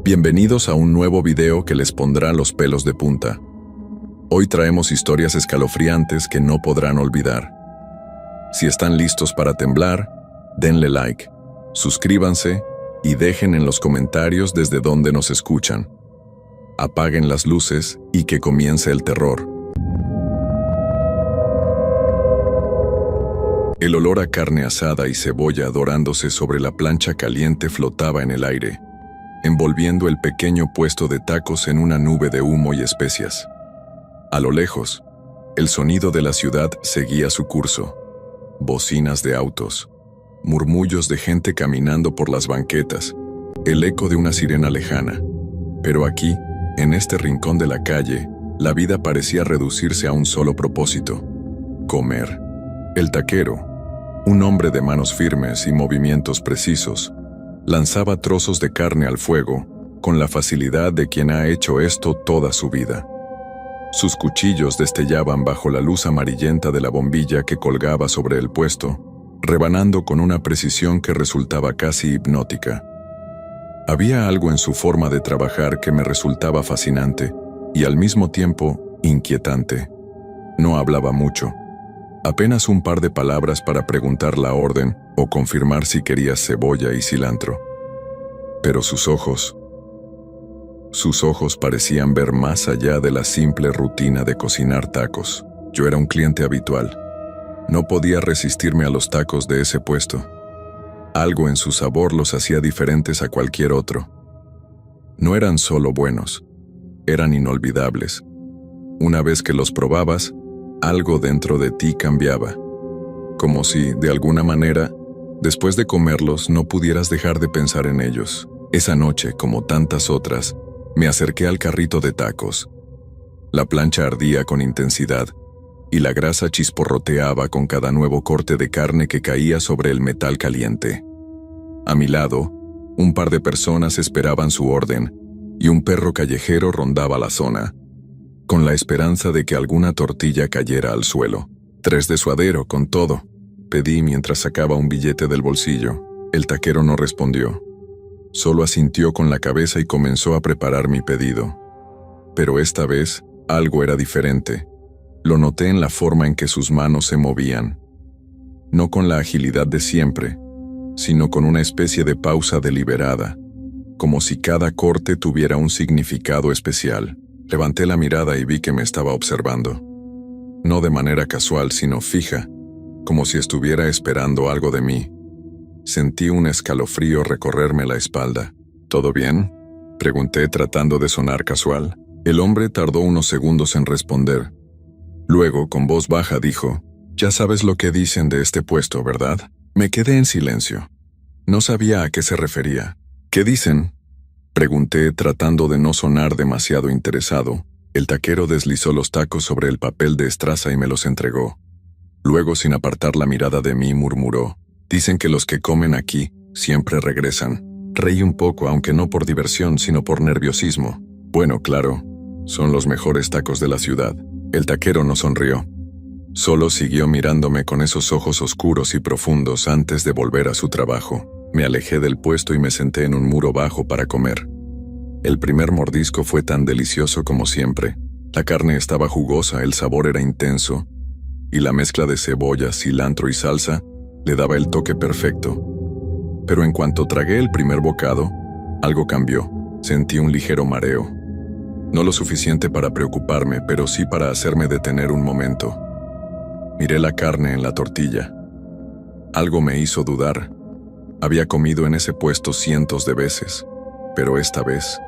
Bienvenidos a un nuevo video que les pondrá los pelos de punta. Hoy traemos historias escalofriantes que no podrán olvidar. Si están listos para temblar, denle like, suscríbanse y dejen en los comentarios desde dónde nos escuchan. Apaguen las luces y que comience el terror. El olor a carne asada y cebolla dorándose sobre la plancha caliente flotaba en el aire, envolviendo el pequeño puesto de tacos en una nube de humo y especias. A lo lejos, el sonido de la ciudad seguía su curso. Bocinas de autos, murmullos de gente caminando por las banquetas, el eco de una sirena lejana. Pero aquí, en este rincón de la calle, la vida parecía reducirse a un solo propósito: comer. El taquero, un hombre de manos firmes y movimientos precisos, lanzaba trozos de carne al fuego con la facilidad de quien ha hecho esto toda su vida. Sus cuchillos destellaban bajo la luz amarillenta de la bombilla que colgaba sobre el puesto, rebanando con una precisión que resultaba casi hipnótica. Había algo en su forma de trabajar que me resultaba fascinante y al mismo tiempo inquietante. No hablaba mucho. Apenas un par de palabras para preguntar la orden o confirmar si quería cebolla y cilantro. Pero sus ojos parecían ver más allá de la simple rutina de cocinar tacos. Yo era un cliente habitual. No podía resistirme a los tacos de ese puesto. Algo en su sabor los hacía diferentes a cualquier otro. No eran solo buenos, eran inolvidables. Una vez que los probabas, algo dentro de ti cambiaba. Como si, de alguna manera, después de comerlos no pudieras dejar de pensar en ellos. Esa noche, como tantas otras, me acerqué al carrito de tacos. La plancha ardía con intensidad y la grasa chisporroteaba con cada nuevo corte de carne que caía sobre el metal caliente. A mi lado, un par de personas esperaban su orden y un perro callejero rondaba la zona, con la esperanza de que alguna tortilla cayera al suelo. 3 de suadero, con todo, pedí mientras sacaba un billete del bolsillo. El taquero no respondió. Solo asintió con la cabeza y comenzó a preparar mi pedido. Pero esta vez, algo era diferente. Lo noté en la forma en que sus manos se movían. No con la agilidad de siempre, sino con una especie de pausa deliberada, como si cada corte tuviera un significado especial. Levanté la mirada y vi que me estaba observando. No de manera casual, sino fija, como si estuviera esperando algo de mí. Sentí un escalofrío recorrerme la espalda. ¿Todo bien?, pregunté tratando de sonar casual. El hombre tardó unos segundos en responder. Luego, con voz baja, dijo: «Ya sabes lo que dicen de este puesto, ¿verdad?». Me quedé en silencio. No sabía a qué se refería. «¿Qué dicen?», pregunté tratando de no sonar demasiado interesado. El taquero deslizó los tacos sobre el papel de estraza y me los entregó. Luego, sin apartar la mirada de mí, murmuró: «Dicen que los que comen aquí siempre regresan». Reí un poco, aunque no por diversión, sino por nerviosismo. «Bueno, claro, son los mejores tacos de la ciudad». El taquero no sonrió. Solo siguió mirándome con esos ojos oscuros y profundos antes de volver a su trabajo. Me alejé del puesto y me senté en un muro bajo para comer. El primer mordisco fue tan delicioso como siempre. La carne estaba jugosa, el sabor era intenso, y la mezcla de cebolla, cilantro y salsa le daba el toque perfecto. Pero en cuanto tragué el primer bocado, algo cambió. Sentí un ligero mareo. No lo suficiente para preocuparme, pero sí para hacerme detener un momento. Miré la carne en la tortilla. Algo me hizo dudar. Había comido en ese puesto cientos de veces, pero esta vez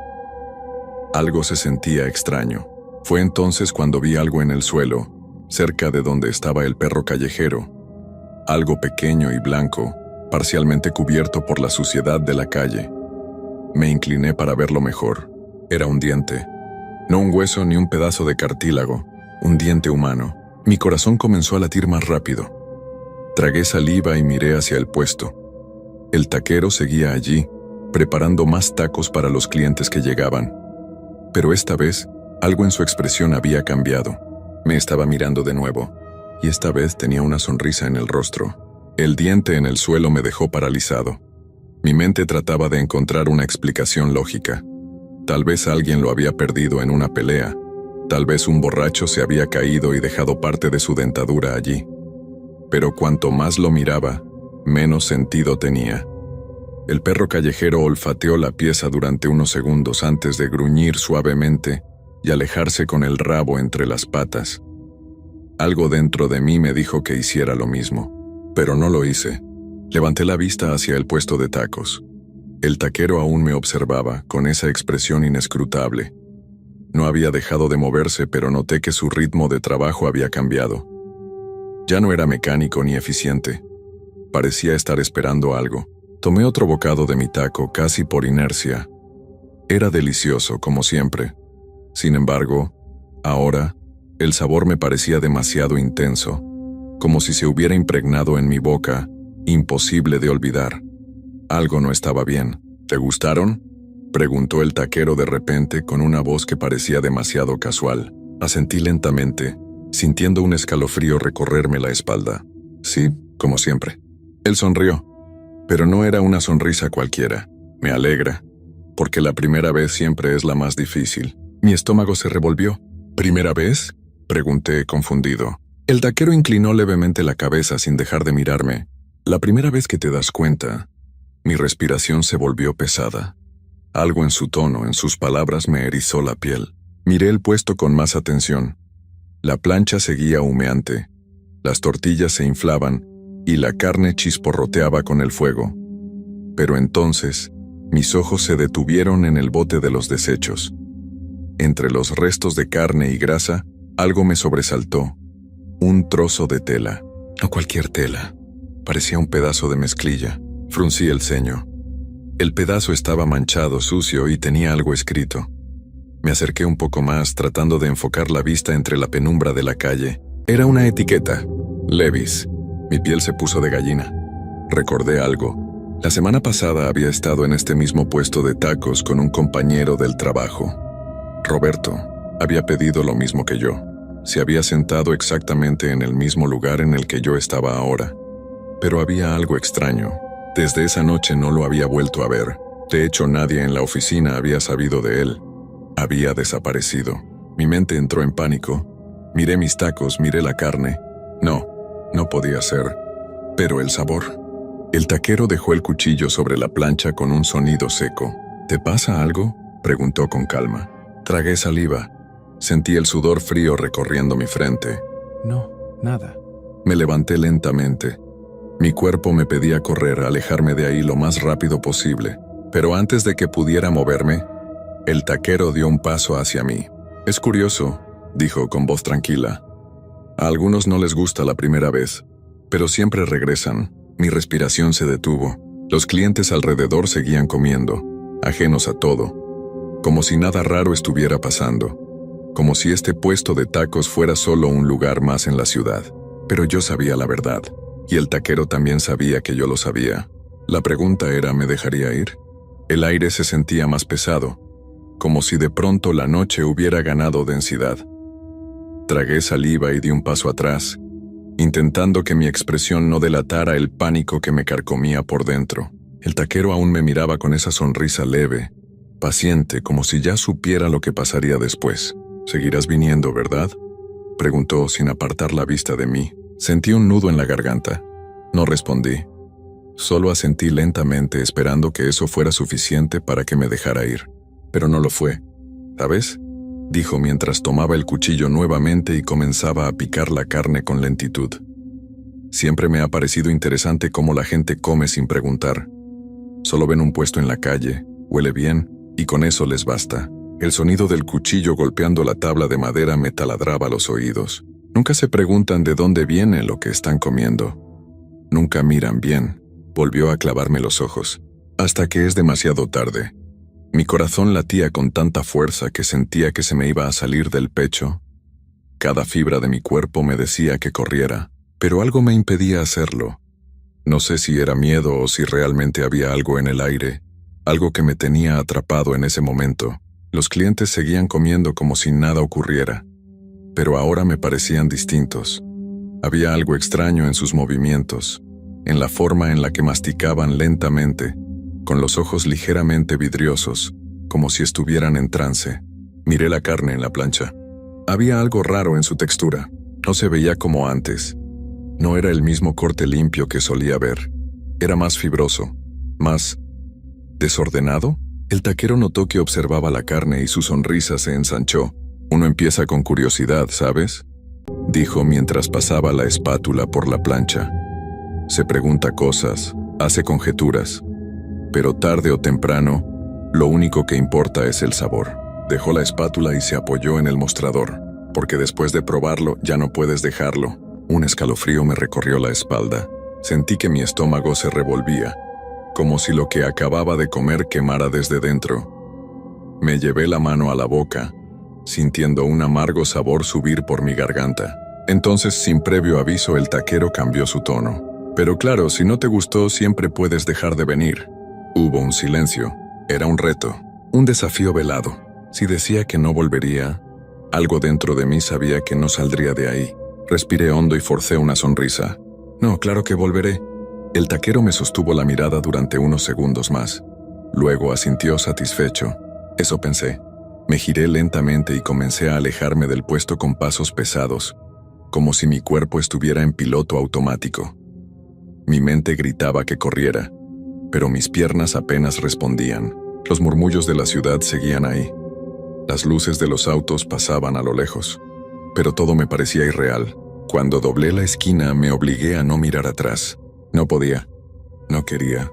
algo se sentía extraño. Fue entonces cuando vi algo en el suelo, cerca de donde estaba el perro callejero. Algo pequeño y blanco, parcialmente cubierto por la suciedad de la calle. Me incliné para verlo mejor. Era un diente. No un hueso ni un pedazo de cartílago, un diente humano. Mi corazón comenzó a latir más rápido. Tragué saliva y miré hacia el puesto. El taquero seguía allí, preparando más tacos para los clientes que llegaban. Pero esta vez, algo en su expresión había cambiado. Me estaba mirando de nuevo, y esta vez tenía una sonrisa en el rostro. El diente en el suelo me dejó paralizado. Mi mente trataba de encontrar una explicación lógica. Tal vez alguien lo había perdido en una pelea. Tal vez un borracho se había caído y dejado parte de su dentadura allí. Pero cuanto más lo miraba, menos sentido tenía. El perro callejero olfateó la pieza durante unos segundos antes de gruñir suavemente y alejarse con el rabo entre las patas. Algo dentro de mí me dijo que hiciera lo mismo, pero no lo hice. Levanté la vista hacia el puesto de tacos. El taquero aún me observaba, con esa expresión inescrutable. No había dejado de moverse, pero noté que su ritmo de trabajo había cambiado. Ya no era mecánico ni eficiente. Parecía estar esperando algo. Tomé otro bocado de mi taco casi por inercia. Era delicioso, como siempre. Sin embargo, ahora, el sabor me parecía demasiado intenso, como si se hubiera impregnado en mi boca, imposible de olvidar. Algo no estaba bien. ¿Te gustaron?, preguntó el taquero de repente con una voz que parecía demasiado casual. Asentí lentamente, sintiendo un escalofrío recorrerme la espalda. Sí, como siempre. Él sonrió, pero no era una sonrisa cualquiera. Me alegra, porque la primera vez siempre es la más difícil. Mi estómago se revolvió. ¿Primera vez?, pregunté confundido. El taquero inclinó levemente la cabeza sin dejar de mirarme. La primera vez que te das cuenta. Mi respiración se volvió pesada. Algo en su tono, en sus palabras, me erizó la piel. Miré el puesto con más atención. La plancha seguía humeante. Las tortillas se inflaban y la carne chisporroteaba con el fuego. Pero entonces, mis ojos se detuvieron en el bote de los desechos. Entre los restos de carne y grasa, algo me sobresaltó. Un trozo de tela. No cualquier tela. Parecía un pedazo de mezclilla. Fruncí el ceño. El pedazo estaba manchado, sucio y tenía algo escrito. Me acerqué un poco más, tratando de enfocar la vista entre la penumbra de la calle. Era una etiqueta. Levi's. Mi piel se puso de gallina. Recordé algo. La semana pasada había estado en este mismo puesto de tacos con un compañero del trabajo. Roberto había pedido lo mismo que yo. Se había sentado exactamente en el mismo lugar en el que yo estaba ahora. Pero había algo extraño. Desde esa noche no lo había vuelto a ver. De hecho, nadie en la oficina había sabido de él. Había desaparecido. Mi mente entró en pánico. Miré mis tacos, miré la carne. No podía ser. Pero el sabor. El taquero dejó el cuchillo sobre la plancha con un sonido seco. ¿Te pasa algo?, preguntó con calma. Tragué saliva. Sentí el sudor frío recorriendo mi frente. No, nada. Me levanté lentamente. Mi cuerpo me pedía correr, alejarme de ahí lo más rápido posible. Pero antes de que pudiera moverme, el taquero dio un paso hacia mí. Es curioso, dijo con voz tranquila. A algunos no les gusta la primera vez, pero siempre regresan. Mi respiración se detuvo. Los clientes alrededor seguían comiendo, ajenos a todo, como si nada raro estuviera pasando, como si este puesto de tacos fuera solo un lugar más en la ciudad. Pero yo sabía la verdad, y el taquero también sabía que yo lo sabía. La pregunta era, ¿me dejaría ir? El aire se sentía más pesado, como si de pronto la noche hubiera ganado densidad. Tragué saliva y di un paso atrás, intentando que mi expresión no delatara el pánico que me carcomía por dentro. El taquero aún me miraba con esa sonrisa leve, paciente, como si ya supiera lo que pasaría después. «¿Seguirás viniendo, verdad?», preguntó sin apartar la vista de mí. Sentí un nudo en la garganta. No respondí. Solo asentí lentamente, esperando que eso fuera suficiente para que me dejara ir. Pero no lo fue. ¿Sabes?, dijo mientras tomaba el cuchillo nuevamente y comenzaba a picar la carne con lentitud. Siempre me ha parecido interesante cómo la gente come sin preguntar. Solo ven un puesto en la calle, huele bien, y con eso les basta. El sonido del cuchillo golpeando la tabla de madera me taladraba los oídos. Nunca se preguntan de dónde viene lo que están comiendo. Nunca miran bien. Volvió a clavarme los ojos. Hasta que es demasiado tarde. Mi corazón latía con tanta fuerza que sentía que se me iba a salir del pecho. Cada fibra de mi cuerpo me decía que corriera, pero algo me impedía hacerlo. No sé si era miedo o si realmente había algo en el aire, algo que me tenía atrapado en ese momento. Los clientes seguían comiendo como si nada ocurriera, pero ahora me parecían distintos. Había algo extraño en sus movimientos, en la forma en la que masticaban lentamente, con los ojos ligeramente vidriosos, como si estuvieran en trance. Miré la carne en la plancha. Había algo raro en su textura. No se veía como antes. No era el mismo corte limpio que solía ver. Era más fibroso, más desordenado. El taquero notó que observaba la carne y su sonrisa se ensanchó. Uno empieza con curiosidad, ¿sabes?, dijo mientras pasaba la espátula por la plancha. Se pregunta cosas, hace conjeturas, pero tarde o temprano, lo único que importa es el sabor. Dejó la espátula y se apoyó en el mostrador, porque después de probarlo ya no puedes dejarlo. Un escalofrío me recorrió la espalda. Sentí que mi estómago se revolvía, como si lo que acababa de comer quemara desde dentro. Me llevé la mano a la boca, sintiendo un amargo sabor subir por mi garganta. Entonces, sin previo aviso, el taquero cambió su tono. Pero claro, si no te gustó, siempre puedes dejar de venir. Hubo un silencio. Era un reto, un desafío velado. Si decía que no volvería, algo dentro de mí sabía que no saldría de ahí. Respiré hondo y forcé una sonrisa. No, claro que volveré. El taquero me sostuvo la mirada durante unos segundos más. Luego asintió satisfecho. Eso pensé. Me giré lentamente y comencé a alejarme del puesto con pasos pesados, como si mi cuerpo estuviera en piloto automático. Mi mente gritaba que corriera, pero mis piernas apenas respondían. Los murmullos de la ciudad seguían ahí. Las luces de los autos pasaban a lo lejos, pero todo me parecía irreal. Cuando doblé la esquina me obligué a no mirar atrás. No podía, no quería,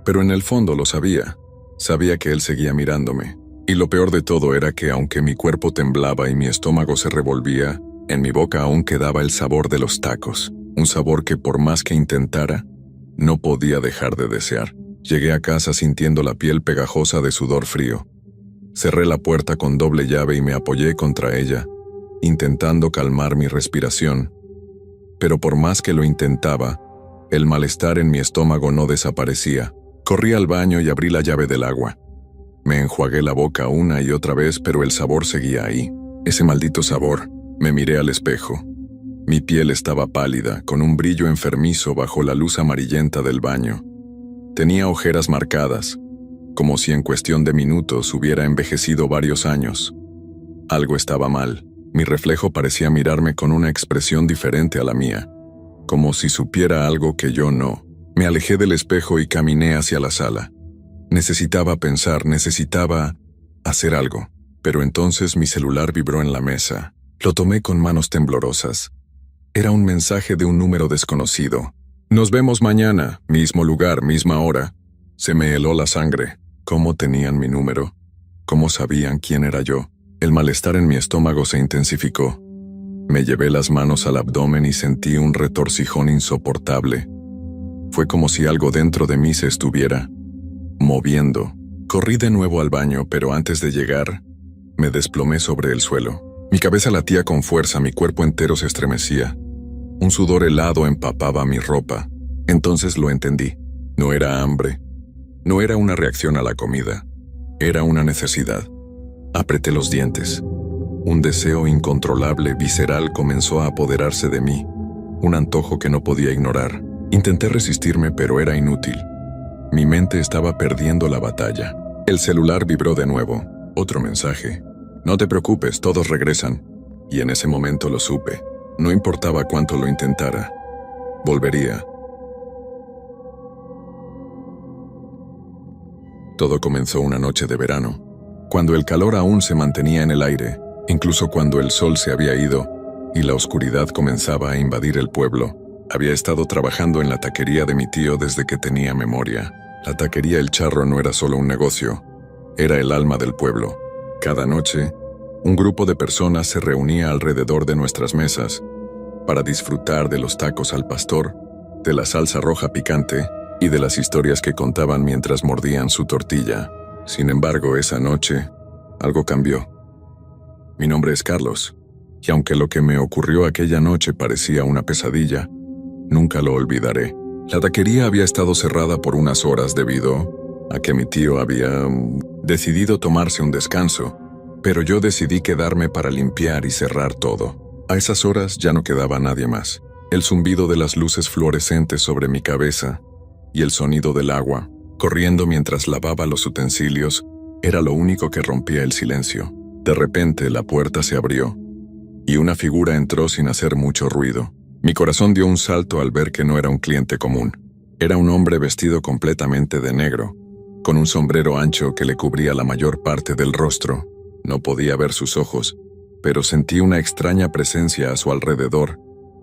pero en el fondo lo sabía. Sabía que él seguía mirándome. Y lo peor de todo era que aunque mi cuerpo temblaba y mi estómago se revolvía, en mi boca aún quedaba el sabor de los tacos, un sabor que por más que intentara, no podía dejar de desear. Llegué a casa sintiendo la piel pegajosa de sudor frío. Cerré la puerta con doble llave y me apoyé contra ella, intentando calmar mi respiración. Pero por más que lo intentaba, el malestar en mi estómago no desaparecía. Corrí al baño y abrí la llave del agua. Me enjuagué la boca una y otra vez, pero el sabor seguía ahí. Ese maldito sabor. Me miré al espejo. Mi piel estaba pálida, con un brillo enfermizo bajo la luz amarillenta del baño. Tenía ojeras marcadas, como si en cuestión de minutos hubiera envejecido varios años. Algo estaba mal. Mi reflejo parecía mirarme con una expresión diferente a la mía, como si supiera algo que yo no. Me alejé del espejo y caminé hacia la sala. Necesitaba pensar, necesitaba hacer algo. Pero entonces mi celular vibró en la mesa. Lo tomé con manos temblorosas. Era un mensaje de un número desconocido. Nos vemos mañana, mismo lugar, misma hora. Se me heló la sangre. ¿Cómo tenían mi número? ¿Cómo sabían quién era yo? El malestar en mi estómago se intensificó. Me llevé las manos al abdomen y sentí un retorcijón insoportable. Fue como si algo dentro de mí se estuviera moviendo. Corrí de nuevo al baño, pero antes de llegar, me desplomé sobre el suelo. Mi cabeza latía con fuerza, mi cuerpo entero se estremecía. Un sudor helado empapaba mi ropa. Entonces lo entendí. No era hambre. No era una reacción a la comida. Era una necesidad. Apreté los dientes. Un deseo incontrolable, visceral, comenzó a apoderarse de mí. Un antojo que no podía ignorar. Intenté resistirme, pero era inútil. Mi mente estaba perdiendo la batalla. El celular vibró de nuevo. Otro mensaje. No te preocupes, todos regresan. Y en ese momento lo supe. No importaba cuánto lo intentara. Volvería. Todo comenzó una noche de verano, cuando el calor aún se mantenía en el aire, incluso cuando el sol se había ido y la oscuridad comenzaba a invadir el pueblo. Había estado trabajando en la taquería de mi tío desde que tenía memoria. La taquería El Charro no era solo un negocio, era el alma del pueblo. Cada noche, un grupo de personas se reunía alrededor de nuestras mesas para disfrutar de los tacos al pastor, de la salsa roja picante y de las historias que contaban mientras mordían su tortilla. Sin embargo, esa noche, algo cambió. Mi nombre es Carlos, y aunque lo que me ocurrió aquella noche parecía una pesadilla, nunca lo olvidaré. La taquería había estado cerrada por unas horas debido a que mi tío había decidido tomarse un descanso, pero yo decidí quedarme para limpiar y cerrar todo. A esas horas ya no quedaba nadie más. El zumbido de las luces fluorescentes sobre mi cabeza y el sonido del agua corriendo mientras lavaba los utensilios Era lo único que rompía el silencio. De repente la puerta se abrió y una figura entró sin hacer mucho ruido. Mi corazón dio un salto al ver que no era un cliente común. Era un hombre vestido completamente de negro, con un sombrero ancho que le cubría la mayor parte del rostro. No podía ver sus ojos, pero sentí una extraña presencia a su alrededor,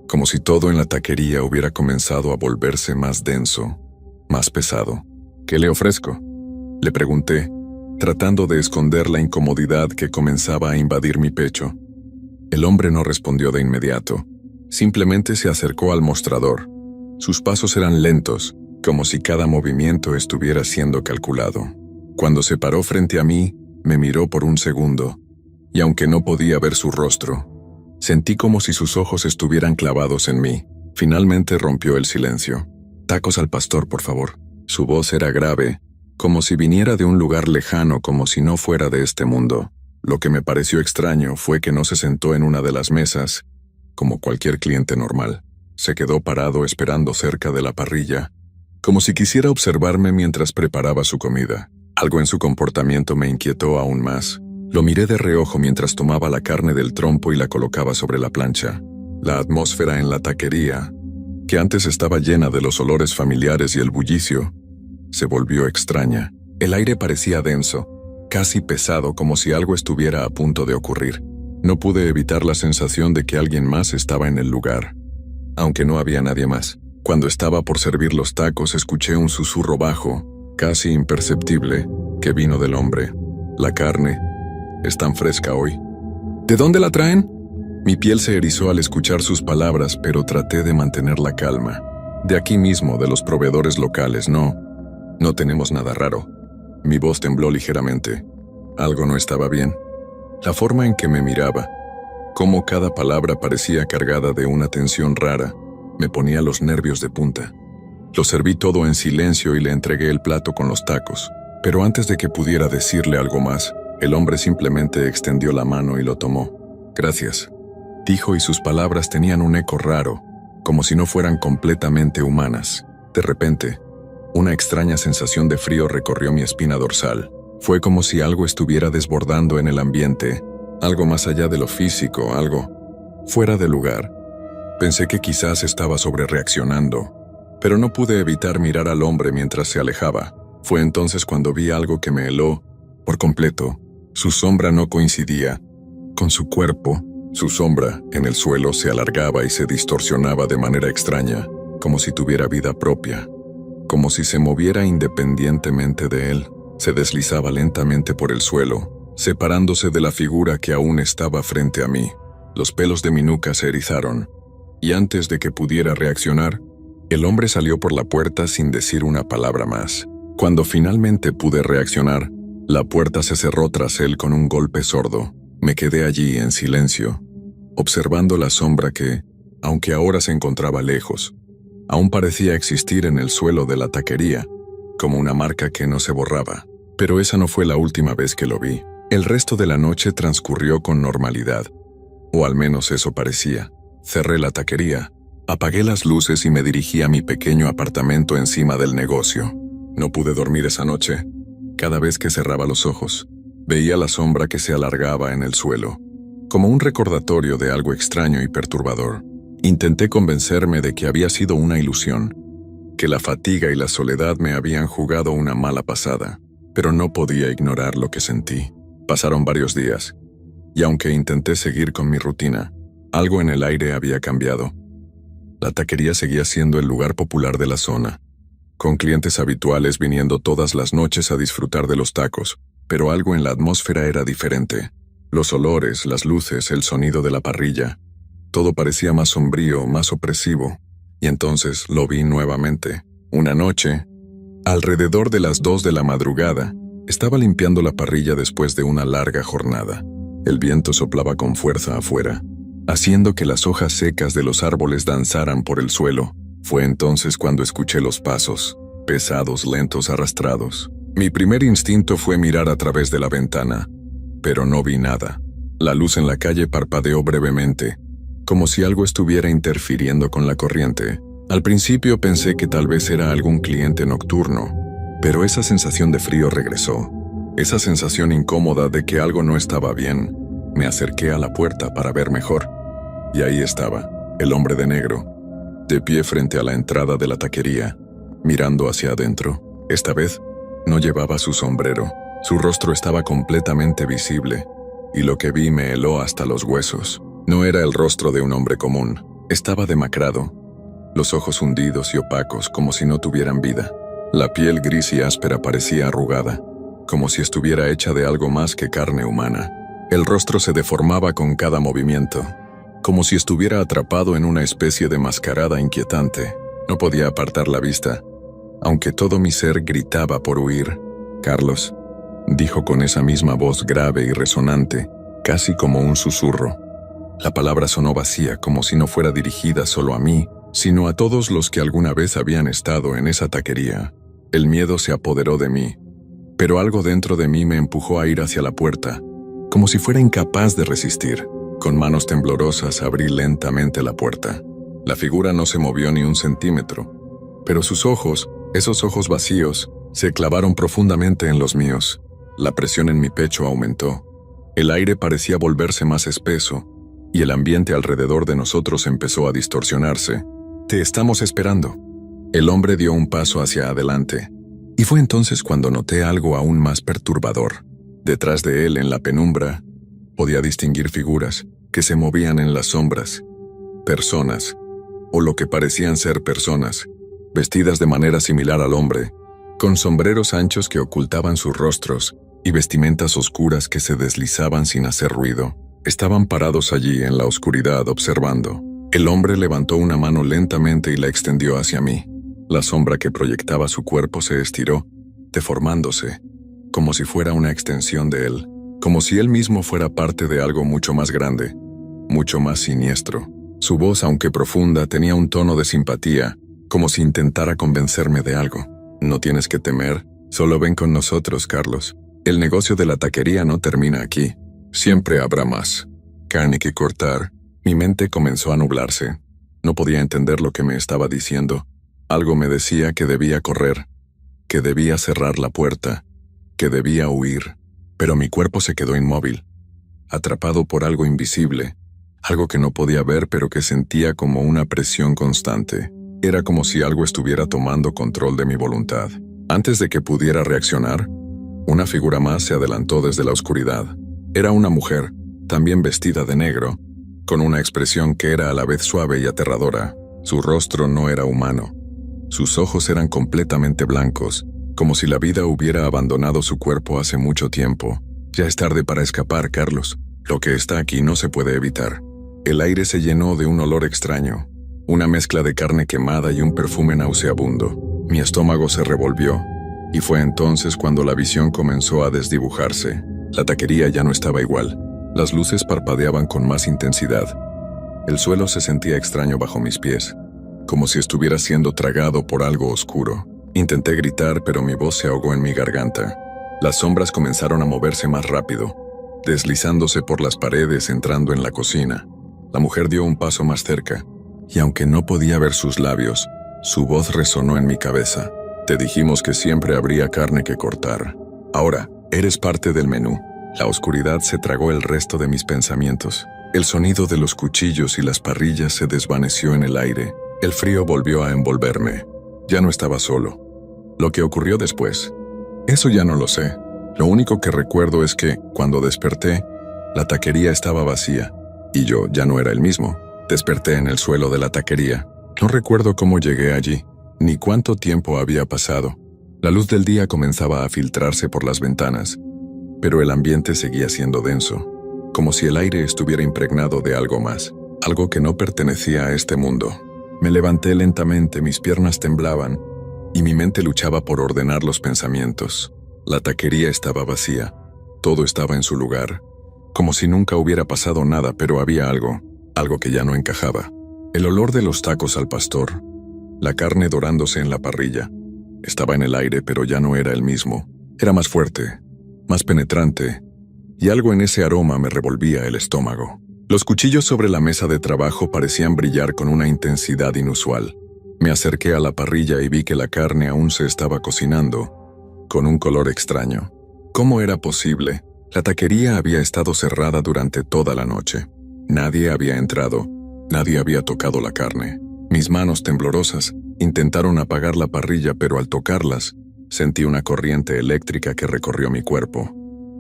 como si todo en la taquería hubiera comenzado a volverse más denso, más pesado. ¿Qué le ofrezco?, le pregunté, tratando de esconder la incomodidad que comenzaba a invadir mi pecho. El hombre no respondió de inmediato. Simplemente se acercó al mostrador. Sus pasos eran lentos, como si cada movimiento estuviera siendo calculado. Cuando se paró frente a mí, me miró por un segundo, y aunque no podía ver su rostro, sentí como si sus ojos estuvieran clavados en mí. Finalmente rompió el silencio. «Tacos al pastor, por favor». Su voz era grave, como si viniera de un lugar lejano, como si no fuera de este mundo. Lo que me pareció extraño fue que no se sentó en una de las mesas, como cualquier cliente normal. Se quedó parado esperando cerca de la parrilla, como si quisiera observarme mientras preparaba su comida. Algo en su comportamiento me inquietó aún más. Lo miré de reojo mientras tomaba la carne del trompo y la colocaba sobre la plancha. La atmósfera en la taquería, que antes estaba llena de los olores familiares y el bullicio, se volvió extraña. El aire parecía denso, casi pesado, como si algo estuviera a punto de ocurrir. No pude evitar la sensación de que alguien más estaba en el lugar, aunque no había nadie más. Cuando estaba por servir los tacos, escuché un susurro bajo, casi imperceptible, que vino del hombre. «La carne es tan fresca hoy». «¿De dónde la traen?». Mi piel se erizó al escuchar sus palabras, pero traté de mantener la calma. «De aquí mismo, de los proveedores locales, no tenemos nada raro». Mi voz tembló ligeramente. Algo no estaba bien. La forma en que me miraba, cómo cada palabra parecía cargada de una tensión rara, me ponía los nervios de punta. Lo serví todo en silencio y le entregué el plato con los tacos. Pero antes de que pudiera decirle algo más, el hombre simplemente extendió la mano y lo tomó. «Gracias», dijo, y sus palabras tenían un eco raro, como si no fueran completamente humanas. De repente, una extraña sensación de frío recorrió mi espina dorsal. Fue como si algo estuviera desbordando en el ambiente, algo más allá de lo físico, algo fuera de lugar. Pensé que quizás estaba sobrereaccionando, pero no pude evitar mirar al hombre mientras se alejaba. Fue entonces cuando vi algo que me heló por completo. Su sombra no coincidía con su cuerpo. Su sombra en el suelo se alargaba y se distorsionaba de manera extraña, como si tuviera vida propia, como si se moviera independientemente de él. Se deslizaba lentamente por el suelo, separándose de la figura que aún estaba frente a mí. Los pelos de mi nuca se erizaron, y antes de que pudiera reaccionar, el hombre salió por la puerta sin decir una palabra más. Cuando finalmente pude reaccionar, la puerta se cerró tras él con un golpe sordo. Me quedé allí en silencio, observando la sombra que, aunque ahora se encontraba lejos, aún parecía existir en el suelo de la taquería, como una marca que no se borraba. Pero esa no fue la última vez que lo vi. El resto de la noche transcurrió con normalidad, o al menos eso parecía. Cerré la taquería, apagué las luces y me dirigí a mi pequeño apartamento encima del negocio. No pude dormir esa noche. Cada vez que cerraba los ojos, veía la sombra que se alargaba en el suelo, como un recordatorio de algo extraño y perturbador. Intenté convencerme de que había sido una ilusión, que la fatiga y la soledad me habían jugado una mala pasada, pero no podía ignorar lo que sentí. Pasaron varios días, y aunque intenté seguir con mi rutina, algo en el aire había cambiado. La taquería seguía siendo el lugar popular de la zona, con clientes habituales viniendo todas las noches a disfrutar de los tacos, pero algo en la atmósfera era diferente. Los olores, las luces, el sonido de la parrilla, todo parecía más sombrío, más opresivo. Y entonces lo vi nuevamente. Una noche, alrededor de las 2 de la madrugada, estaba limpiando la parrilla después de una larga jornada. El viento soplaba con fuerza afuera, haciendo que las hojas secas de los árboles danzaran por el suelo. Fue entonces cuando escuché los pasos, pesados, lentos, arrastrados. Mi primer instinto fue mirar a través de la ventana, pero no vi nada. La luz en la calle parpadeó brevemente, como si algo estuviera interfiriendo con la corriente. Al principio pensé que tal vez era algún cliente nocturno, pero esa sensación de frío regresó. Esa sensación incómoda de que algo no estaba bien. Me acerqué a la puerta para ver mejor. Y ahí estaba, el hombre de negro, de pie frente a la entrada de la taquería, mirando hacia adentro. Esta vez, no llevaba su sombrero. Su rostro estaba completamente visible, y lo que vi me heló hasta los huesos. No era el rostro de un hombre común. Estaba demacrado, los ojos hundidos y opacos como si no tuvieran vida. La piel gris y áspera parecía arrugada, como si estuviera hecha de algo más que carne humana. El rostro se deformaba con cada movimiento, como si estuviera atrapado en una especie de mascarada inquietante. No podía apartar la vista, aunque todo mi ser gritaba por huir. «Carlos», dijo con esa misma voz grave y resonante, casi como un susurro. La palabra sonó vacía, como si no fuera dirigida solo a mí, sino a todos los que alguna vez habían estado en esa taquería. El miedo se apoderó de mí, pero algo dentro de mí me empujó a ir hacia la puerta, como si fuera incapaz de resistir. Con manos temblorosas abrí lentamente la puerta. La figura no se movió ni un centímetro, pero sus ojos, esos ojos vacíos, se clavaron profundamente en los míos. La presión en mi pecho aumentó. El aire parecía volverse más espeso, y el ambiente alrededor de nosotros empezó a distorsionarse. «Te estamos esperando». El hombre dio un paso hacia adelante, y fue entonces cuando noté algo aún más perturbador. Detrás de él, en la penumbra, podía distinguir figuras que se movían en las sombras. Personas, o lo que parecían ser personas, vestidas de manera similar al hombre, con sombreros anchos que ocultaban sus rostros y vestimentas oscuras que se deslizaban sin hacer ruido. Estaban parados allí en la oscuridad observando. El hombre levantó una mano lentamente y la extendió hacia mí. La sombra que proyectaba su cuerpo se estiró, deformándose, como si fuera una extensión de él, como si él mismo fuera parte de algo mucho más grande, mucho más siniestro. Su voz, aunque profunda, tenía un tono de simpatía, como si intentara convencerme de algo. «No tienes que temer, solo ven con nosotros, Carlos. El negocio de la taquería no termina aquí. Siempre habrá más carne que cortar». Mi mente comenzó a nublarse. No podía entender lo que me estaba diciendo. Algo me decía que debía correr, que debía cerrar la puerta, que debía huir. Pero mi cuerpo se quedó inmóvil, atrapado por algo invisible, algo que no podía ver pero que sentía como una presión constante. Era como si algo estuviera tomando control de mi voluntad. Antes de que pudiera reaccionar, una figura más se adelantó desde la oscuridad. Era una mujer, también vestida de negro, con una expresión que era a la vez suave y aterradora. Su rostro no era humano. Sus ojos eran completamente blancos, como si la vida hubiera abandonado su cuerpo hace mucho tiempo. «Ya es tarde para escapar, Carlos. Lo que está aquí no se puede evitar». El aire se llenó de un olor extraño, una mezcla de carne quemada y un perfume nauseabundo. Mi estómago se revolvió, y fue entonces cuando la visión comenzó a desdibujarse. La taquería ya no estaba igual. Las luces parpadeaban con más intensidad. El suelo se sentía extraño bajo mis pies, como si estuviera siendo tragado por algo oscuro. Intenté gritar, pero mi voz se ahogó en mi garganta. Las sombras comenzaron a moverse más rápido, deslizándose por las paredes entrando en la cocina. La mujer dio un paso más cerca, y aunque no podía ver sus labios, su voz resonó en mi cabeza. «Te dijimos que siempre habría carne que cortar. Ahora, eres parte del menú». La oscuridad se tragó el resto de mis pensamientos. El sonido de los cuchillos y las parrillas se desvaneció en el aire. El frío volvió a envolverme. Ya no estaba solo. Lo que ocurrió después, eso ya no lo sé. Lo único que recuerdo es que, cuando desperté, la taquería estaba vacía, y yo ya no era el mismo. Desperté en el suelo de la taquería. No recuerdo cómo llegué allí, ni cuánto tiempo había pasado. La luz del día comenzaba a filtrarse por las ventanas, pero el ambiente seguía siendo denso, como si el aire estuviera impregnado de algo más, algo que no pertenecía a este mundo. Me levanté lentamente, mis piernas temblaban, y mi mente luchaba por ordenar los pensamientos. La taquería estaba vacía, todo estaba en su lugar, como si nunca hubiera pasado nada, pero había algo que ya no encajaba. El olor de los tacos al pastor, la carne dorándose en la parrilla, estaba en el aire, pero ya no era el mismo. Era más fuerte, más penetrante, y algo en ese aroma me revolvía el estómago. Los cuchillos sobre la mesa de trabajo parecían brillar con una intensidad inusual. Me acerqué a la parrilla y vi que la carne aún se estaba cocinando, con un color extraño, ¿Cómo era posible? La taquería había estado cerrada durante toda la noche. Nadie había entrado, nadie había tocado la carne. Mis manos temblorosas intentaron apagar la parrilla, pero al tocarlas, sentí una corriente eléctrica que recorrió mi cuerpo.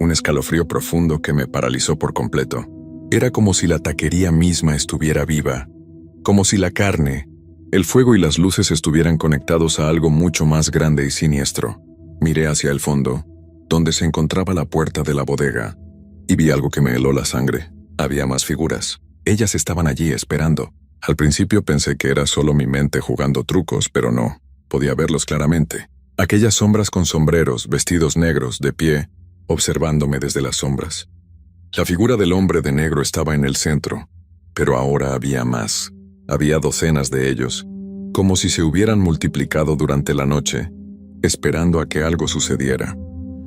Un escalofrío profundo que me paralizó por completo. Era como si la taquería misma estuviera viva. Como si la carne, el fuego y las luces estuvieran conectados a algo mucho más grande y siniestro. Miré hacia el fondo, donde se encontraba la puerta de la bodega, y vi algo que me heló la sangre. Había más figuras. Ellas estaban allí esperando. Al principio pensé que era solo mi mente jugando trucos, pero no. Podía verlos claramente. Aquellas sombras con sombreros, vestidos negros, de pie, observándome desde las sombras. La figura del hombre de negro estaba en el centro, pero ahora había más. Había docenas de ellos, como si se hubieran multiplicado durante la noche, esperando a que algo sucediera.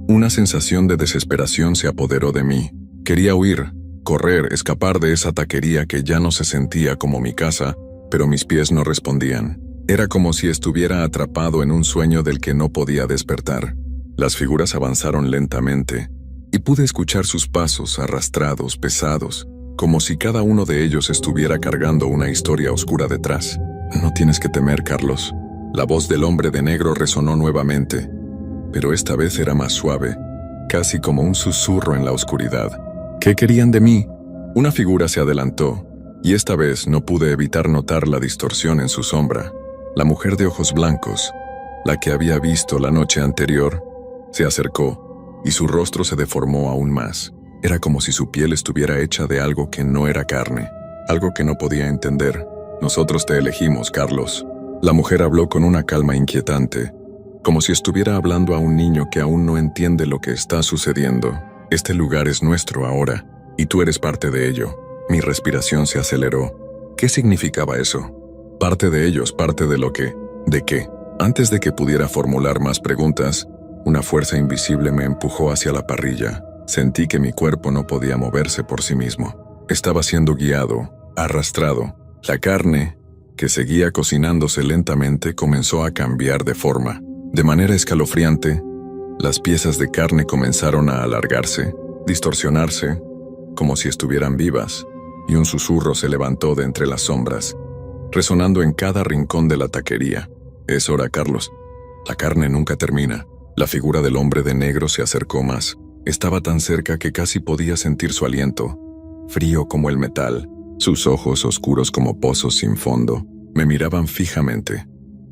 Una sensación de desesperación se apoderó de mí. Quería huir, correr, escapar de esa taquería que ya no se sentía como mi casa, pero mis pies no respondían. Era como si estuviera atrapado en un sueño del que no podía despertar. Las figuras avanzaron lentamente, y pude escuchar sus pasos arrastrados, pesados, como si cada uno de ellos estuviera cargando una historia oscura detrás. No tienes que temer, Carlos. La voz del hombre de negro resonó nuevamente, pero esta vez era más suave, casi como un susurro en la oscuridad. ¿Qué querían de mí? Una figura se adelantó, y esta vez no pude evitar notar la distorsión en su sombra. La mujer de ojos blancos, la que había visto la noche anterior, se acercó, y su rostro se deformó aún más. Era como si su piel estuviera hecha de algo que no era carne, algo que no podía entender. Nosotros te elegimos, Carlos. La mujer habló con una calma inquietante, como si estuviera hablando a un niño que aún no entiende lo que está sucediendo. Este lugar es nuestro ahora, y tú eres parte de ello. Mi respiración se aceleró. ¿Qué significaba eso? Parte de ellos, parte de lo que... ¿De qué? Antes de que pudiera formular más preguntas, una fuerza invisible me empujó hacia la parrilla. Sentí que mi cuerpo no podía moverse por sí mismo. Estaba siendo guiado, arrastrado. La carne, que seguía cocinándose lentamente, comenzó a cambiar de forma. De manera escalofriante, las piezas de carne comenzaron a alargarse, distorsionarse, como si estuvieran vivas, y un susurro se levantó de entre las sombras, resonando en cada rincón de la taquería. Es hora, Carlos. La carne nunca termina. La figura del hombre de negro se acercó más. Estaba tan cerca que casi podía sentir su aliento, frío como el metal. Sus ojos, oscuros como pozos sin fondo, me miraban fijamente,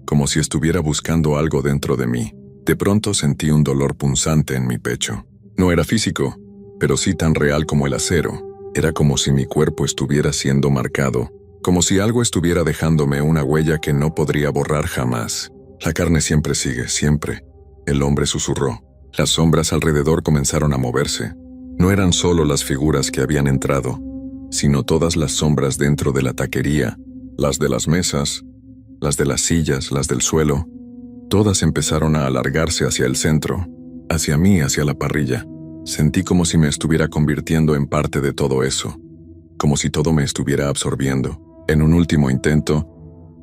como si estuviera buscando algo dentro de mí. De pronto sentí un dolor punzante en mi pecho. No era físico, pero sí tan real como el acero. Era como si mi cuerpo estuviera siendo marcado, como si algo estuviera dejándome una huella que no podría borrar jamás. La carne siempre sigue, siempre. El hombre susurró. Las sombras alrededor comenzaron a moverse. No eran solo las figuras que habían entrado, sino todas las sombras dentro de la taquería, las de las mesas, las de las sillas, las del suelo. Todas empezaron a alargarse hacia el centro, hacia mí, hacia la parrilla. Sentí como si me estuviera convirtiendo en parte de todo eso, como si todo me estuviera absorbiendo. En un último intento,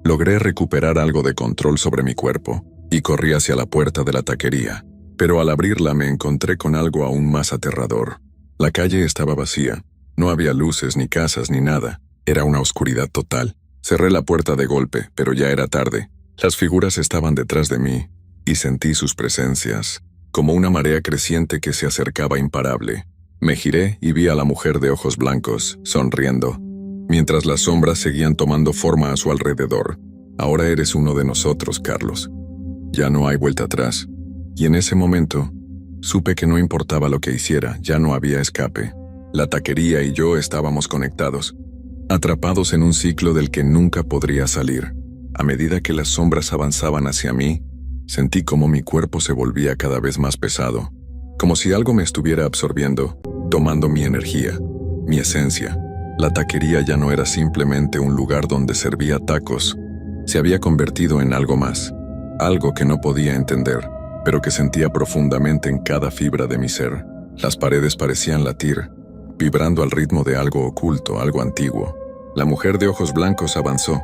logré recuperar algo de control sobre mi cuerpo y corrí hacia la puerta de la taquería. Pero al abrirla me encontré con algo aún más aterrador. La calle estaba vacía. No había luces, ni casas, ni nada. Era una oscuridad total. Cerré la puerta de golpe, pero ya era tarde. Las figuras estaban detrás de mí, y sentí sus presencias, como una marea creciente que se acercaba imparable. Me giré y vi a la mujer de ojos blancos, sonriendo, mientras las sombras seguían tomando forma a su alrededor. Ahora eres uno de nosotros, Carlos. Ya no hay vuelta atrás. Y en ese momento, supe que no importaba lo que hiciera, ya no había escape. La taquería y yo estábamos conectados, atrapados en un ciclo del que nunca podría salir. A medida que las sombras avanzaban hacia mí, sentí como mi cuerpo se volvía cada vez más pesado, como si algo me estuviera absorbiendo, tomando mi energía, mi esencia. La taquería ya no era simplemente un lugar donde servía tacos, se había convertido en algo más, algo que no podía entender, pero que sentía profundamente en cada fibra de mi ser. Las paredes parecían latir, vibrando al ritmo de algo oculto, algo antiguo. La mujer de ojos blancos avanzó,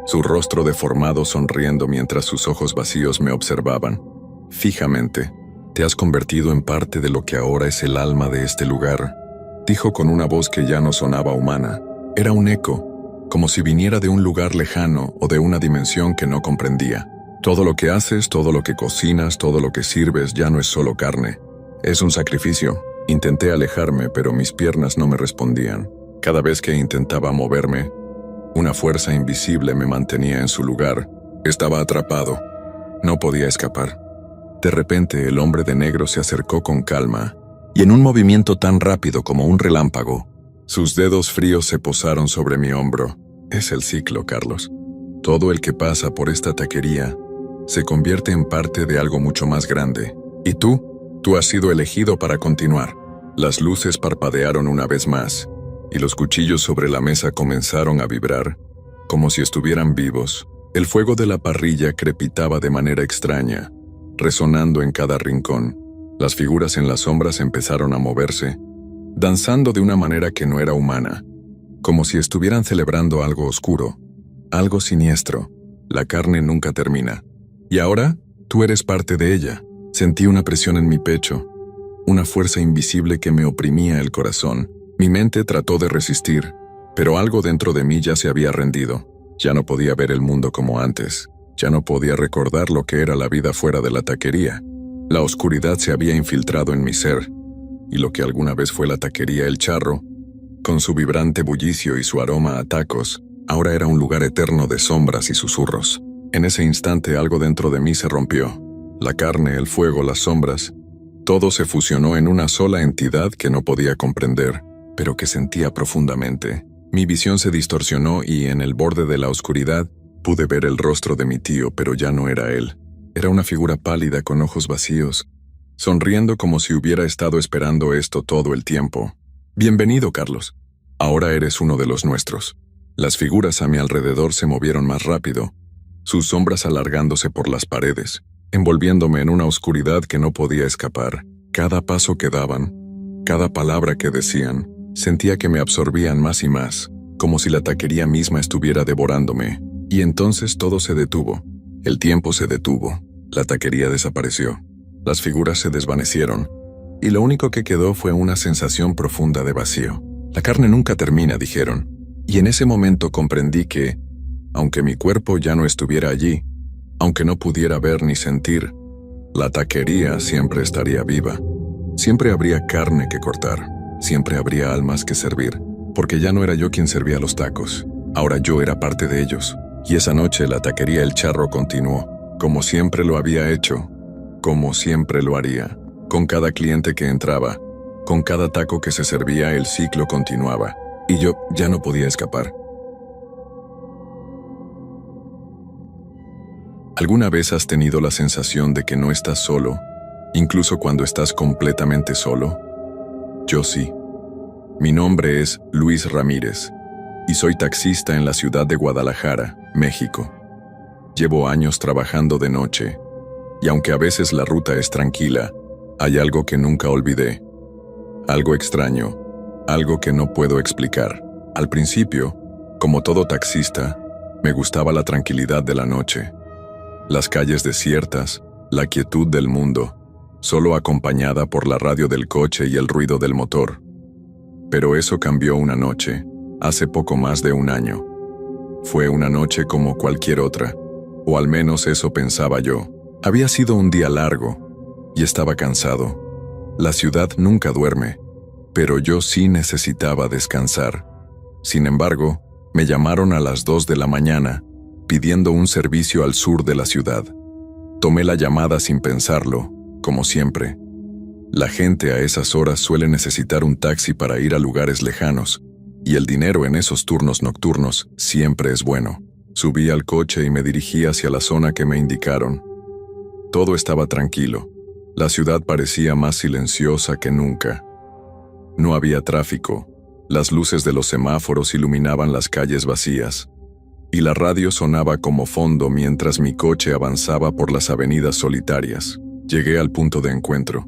su rostro deformado sonriendo mientras sus ojos vacíos me observaban, fijamente. Te has convertido en parte de lo que ahora es el alma de este lugar, dijo con una voz que ya no sonaba humana. Era un eco, como si viniera de un lugar lejano o de una dimensión que no comprendía. Todo lo que haces, todo lo que cocinas, todo lo que sirves ya no es solo carne. Es un sacrificio. Intenté alejarme, pero mis piernas no me respondían. Cada vez que intentaba moverme, una fuerza invisible me mantenía en su lugar. Estaba atrapado. No podía escapar. De repente, el hombre de negro se acercó con calma, y en un movimiento tan rápido como un relámpago, sus dedos fríos se posaron sobre mi hombro. Es el ciclo, Carlos. Todo el que pasa por esta taquería se convierte en parte de algo mucho más grande. ¿Y tú has sido elegido para continuar. Las luces parpadearon una vez más, y los cuchillos sobre la mesa comenzaron a vibrar, como si estuvieran vivos. El fuego de la parrilla crepitaba de manera extraña, resonando en cada rincón. Las figuras en las sombras empezaron a moverse, danzando de una manera que no era humana, como si estuvieran celebrando algo oscuro, algo siniestro. La carne nunca termina. Y ahora, tú eres parte de ella. Sentí una presión en mi pecho, una fuerza invisible que me oprimía el corazón. Mi mente trató de resistir, pero algo dentro de mí ya se había rendido. Ya no podía ver el mundo como antes. Ya no podía recordar lo que era la vida fuera de la taquería. La oscuridad se había infiltrado en mi ser, y lo que alguna vez fue la taquería El Charro, con su vibrante bullicio y su aroma a tacos, ahora era un lugar eterno de sombras y susurros. En ese instante algo dentro de mí se rompió. La carne, el fuego, las sombras, todo se fusionó en una sola entidad que no podía comprender, pero que sentía profundamente. Mi visión se distorsionó y en el borde de la oscuridad pude ver el rostro de mi tío, pero ya no era él. Era una figura pálida con ojos vacíos, sonriendo como si hubiera estado esperando esto todo el tiempo. Bienvenido, Carlos. Ahora eres uno de los nuestros. Las figuras a mi alrededor se movieron más rápido, sus sombras alargándose por las paredes, envolviéndome en una oscuridad que no podía escapar. Cada paso que daban, cada palabra que decían, sentía que me absorbían más y más, como si la taquería misma estuviera devorándome. Y entonces todo se detuvo. El tiempo se detuvo. La taquería desapareció. Las figuras se desvanecieron. Y lo único que quedó fue una sensación profunda de vacío. La carne nunca termina, dijeron. Y en ese momento comprendí que, aunque mi cuerpo ya no estuviera allí, aunque no pudiera ver ni sentir, la taquería siempre estaría viva. Siempre habría carne que cortar. Siempre habría almas que servir. Porque ya no era yo quien servía los tacos. Ahora yo era parte de ellos. Y esa noche la taquería El Charro continuó, como siempre lo había hecho, como siempre lo haría. Con cada cliente que entraba, con cada taco que se servía, el ciclo continuaba. Y yo ya no podía escapar. ¿Alguna vez has tenido la sensación de que no estás solo, incluso cuando estás completamente solo? Yo sí. Mi nombre es Luis Ramírez, y soy taxista en la ciudad de Guadalajara, México. Llevo años trabajando de noche, y aunque a veces la ruta es tranquila, hay algo que nunca olvidé. Algo extraño, algo que no puedo explicar. Al principio, como todo taxista, me gustaba la tranquilidad de la noche. Las calles desiertas, la quietud del mundo, solo acompañada por la radio del coche y el ruido del motor. Pero eso cambió una noche, hace poco más de un año. Fue una noche como cualquier otra, o al menos eso pensaba yo. Había sido un día largo, y estaba cansado. La ciudad nunca duerme, pero yo sí necesitaba descansar. Sin embargo, me llamaron a las 2 de la mañana, pidiendo un servicio al sur de la ciudad. Tomé la llamada sin pensarlo, como siempre. La gente a esas horas suele necesitar un taxi para ir a lugares lejanos, y el dinero en esos turnos nocturnos siempre es bueno. Subí al coche y me dirigí hacia la zona que me indicaron. Todo estaba tranquilo. La ciudad parecía más silenciosa que nunca. No había tráfico. Las luces de los semáforos iluminaban las calles vacías, y la radio sonaba como fondo mientras mi coche avanzaba por las avenidas solitarias. Llegué al punto de encuentro.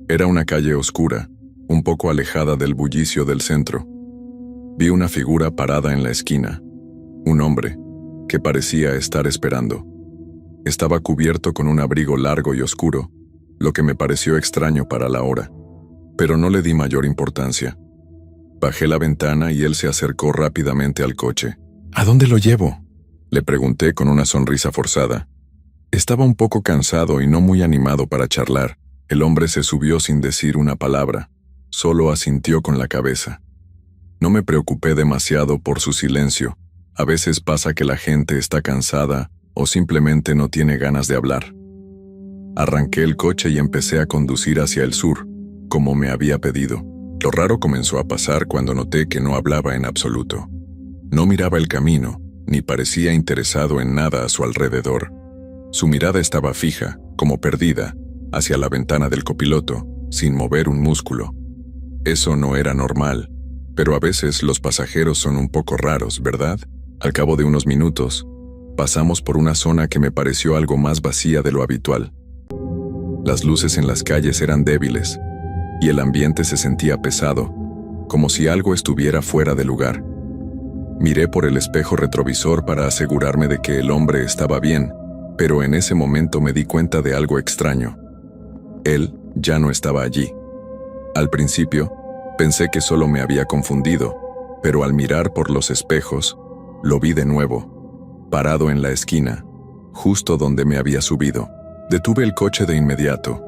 Era una calle oscura, un poco alejada del bullicio del centro. Vi una figura parada en la esquina, un hombre, que parecía estar esperando. Estaba cubierto con un abrigo largo y oscuro, lo que me pareció extraño para la hora, pero no le di mayor importancia. Bajé la ventana y él se acercó rápidamente al coche. ¿A dónde lo llevo?, le pregunté con una sonrisa forzada. Estaba un poco cansado y no muy animado para charlar. El hombre se subió sin decir una palabra, solo asintió con la cabeza. No me preocupé demasiado por su silencio. A veces pasa que la gente está cansada o simplemente no tiene ganas de hablar. Arranqué el coche y empecé a conducir hacia el sur, como me había pedido. Lo raro comenzó a pasar cuando noté que no hablaba en absoluto. No miraba el camino, ni parecía interesado en nada a su alrededor. Su mirada estaba fija, como perdida, hacia la ventana del copiloto, sin mover un músculo. Eso no era normal, pero a veces los pasajeros son un poco raros, ¿verdad? Al cabo de unos minutos, pasamos por una zona que me pareció algo más vacía de lo habitual. Las luces en las calles eran débiles, y el ambiente se sentía pesado, como si algo estuviera fuera de lugar. Miré por el espejo retrovisor para asegurarme de que el hombre estaba bien, pero en ese momento me di cuenta de algo extraño. Él ya no estaba allí. Al principio, pensé que solo me había confundido, pero al mirar por los espejos, lo vi de nuevo, parado en la esquina, justo donde me había subido. Detuve el coche de inmediato.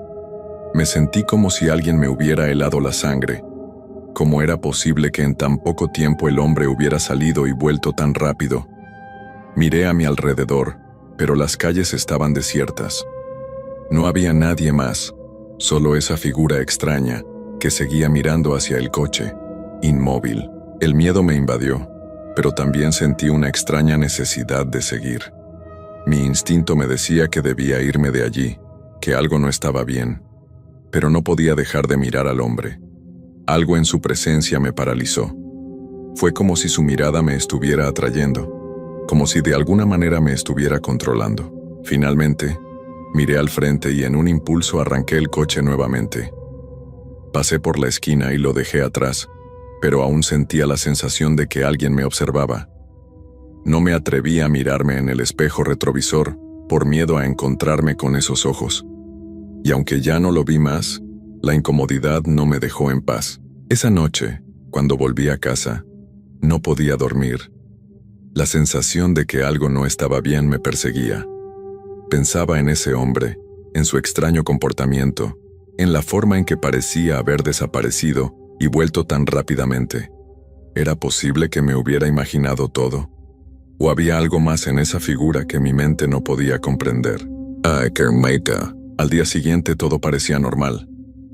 Me sentí como si alguien me hubiera helado la sangre. ¿Cómo era posible que en tan poco tiempo el hombre hubiera salido y vuelto tan rápido? Miré a mi alrededor, pero las calles estaban desiertas. No había nadie más, solo esa figura extraña que seguía mirando hacia el coche, inmóvil. El miedo me invadió, pero también sentí una extraña necesidad de seguir. Mi instinto me decía que debía irme de allí, que algo no estaba bien, pero no podía dejar de mirar al hombre. Algo en su presencia me paralizó. Fue como si su mirada me estuviera atrayendo, como si de alguna manera me estuviera controlando. Finalmente, miré al frente y en un impulso arranqué el coche nuevamente. Pasé por la esquina y lo dejé atrás, pero aún sentía la sensación de que alguien me observaba. No me atreví a mirarme en el espejo retrovisor por miedo a encontrarme con esos ojos. Y aunque ya no lo vi más, la incomodidad no me dejó en paz. Esa noche, cuando volví a casa, no podía dormir. La sensación de que algo no estaba bien me perseguía. Pensaba en ese hombre, en su extraño comportamiento, en la forma en que parecía haber desaparecido y vuelto tan rápidamente. ¿Era posible que me hubiera imaginado todo? ¿O había algo más en esa figura que mi mente no podía comprender? Al día siguiente todo parecía normal.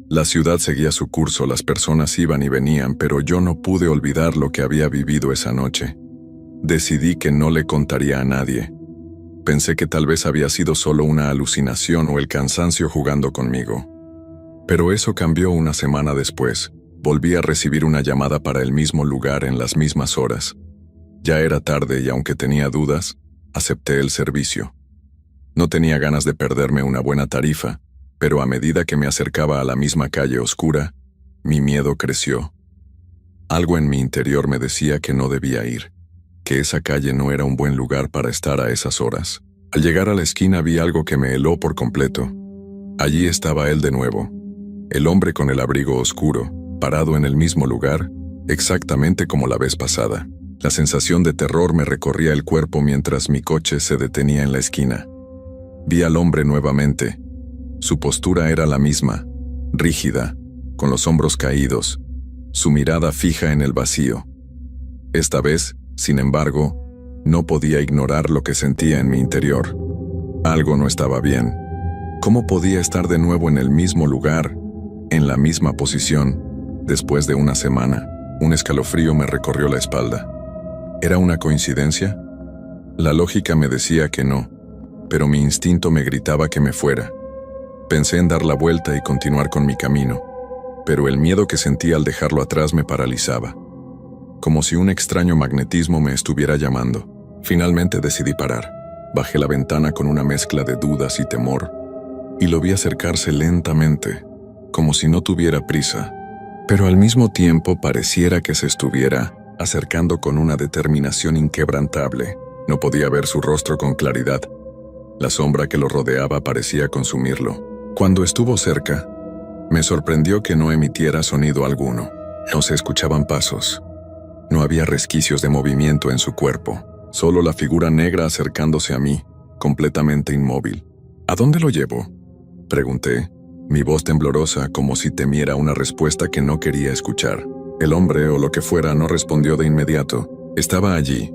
La ciudad seguía su curso, las personas iban y venían, pero yo no pude olvidar lo que había vivido esa noche. Decidí que no le contaría a nadie. Pensé que tal vez había sido solo una alucinación o el cansancio jugando conmigo. Pero eso cambió una semana después. Volví a recibir una llamada para el mismo lugar en las mismas horas. Ya era tarde y aunque tenía dudas, acepté el servicio. No tenía ganas de perderme una buena tarifa, pero a medida que me acercaba a la misma calle oscura, mi miedo creció. Algo en mi interior me decía que no debía ir, que esa calle no era un buen lugar para estar a esas horas. Al llegar a la esquina vi algo que me heló por completo. Allí estaba él de nuevo, el hombre con el abrigo oscuro, parado en el mismo lugar, exactamente como la vez pasada. La sensación de terror me recorría el cuerpo mientras mi coche se detenía en la esquina. Vi al hombre nuevamente. Su postura era la misma, rígida, con los hombros caídos, su mirada fija en el vacío. Esta vez, sin embargo, no podía ignorar lo que sentía en mi interior. Algo no estaba bien. ¿Cómo podía estar de nuevo en el mismo lugar, en la misma posición, después de una semana? Un escalofrío me recorrió la espalda. ¿Era una coincidencia? La lógica me decía que no, pero mi instinto me gritaba que me fuera. Pensé en dar la vuelta y continuar con mi camino, pero el miedo que sentía al dejarlo atrás me paralizaba, como si un extraño magnetismo me estuviera llamando. Finalmente decidí parar. Bajé la ventana con una mezcla de dudas y temor, y lo vi acercarse lentamente, como si no tuviera prisa, pero al mismo tiempo pareciera que se estuviera acercando con una determinación inquebrantable. No podía ver su rostro con claridad. La sombra que lo rodeaba parecía consumirlo. Cuando estuvo cerca, me sorprendió que no emitiera sonido alguno. No se escuchaban pasos. No había resquicios de movimiento en su cuerpo, solo la figura negra acercándose a mí, completamente inmóvil. ¿A dónde lo llevo?, pregunté, mi voz temblorosa como si temiera una respuesta que no quería escuchar. El hombre o lo que fuera no respondió de inmediato. Estaba allí,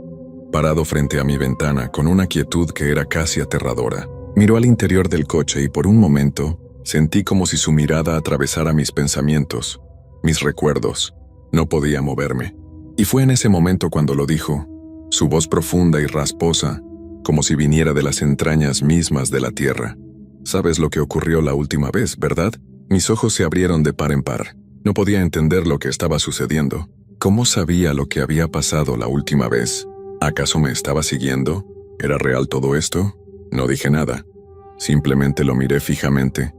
parado frente a mi ventana con una quietud que era casi aterradora. Miró al interior del coche y por un momento sentí como si su mirada atravesara mis pensamientos, mis recuerdos. No podía moverme. Y fue en ese momento cuando lo dijo, su voz profunda y rasposa, como si viniera de las entrañas mismas de la tierra. «Sabes lo que ocurrió la última vez, ¿verdad?». Mis ojos se abrieron de par en par. No podía entender lo que estaba sucediendo. ¿Cómo sabía lo que había pasado la última vez? ¿Acaso me estaba siguiendo? ¿Era real todo esto? No dije nada. Simplemente lo miré fijamente,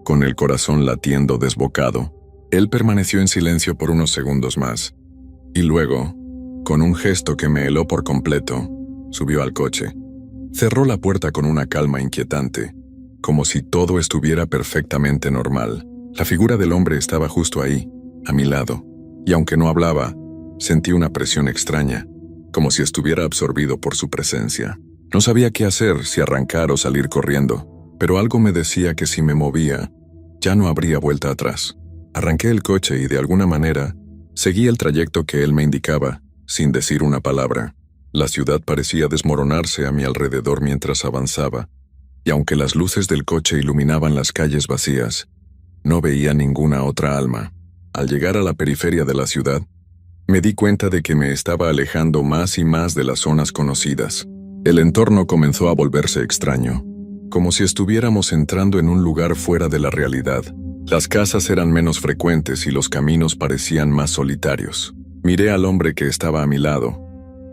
con el corazón latiendo desbocado. Él permaneció en silencio por unos segundos más. Y luego, con un gesto que me heló por completo, subió al coche. Cerró la puerta con una calma inquietante, como si todo estuviera perfectamente normal. La figura del hombre estaba justo ahí, a mi lado, y aunque no hablaba, sentí una presión extraña, como si estuviera absorbido por su presencia. No sabía qué hacer, si arrancar o salir corriendo, pero algo me decía que si me movía, ya no habría vuelta atrás. Arranqué el coche y de alguna manera, seguí el trayecto que él me indicaba, sin decir una palabra. La ciudad parecía desmoronarse a mi alrededor mientras avanzaba, y aunque las luces del coche iluminaban las calles vacías, no veía ninguna otra alma. Al llegar a la periferia de la ciudad, me di cuenta de que me estaba alejando más y más de las zonas conocidas. El entorno comenzó a volverse extraño, como si estuviéramos entrando en un lugar fuera de la realidad. Las casas eran menos frecuentes y los caminos parecían más solitarios. Miré al hombre que estaba a mi lado,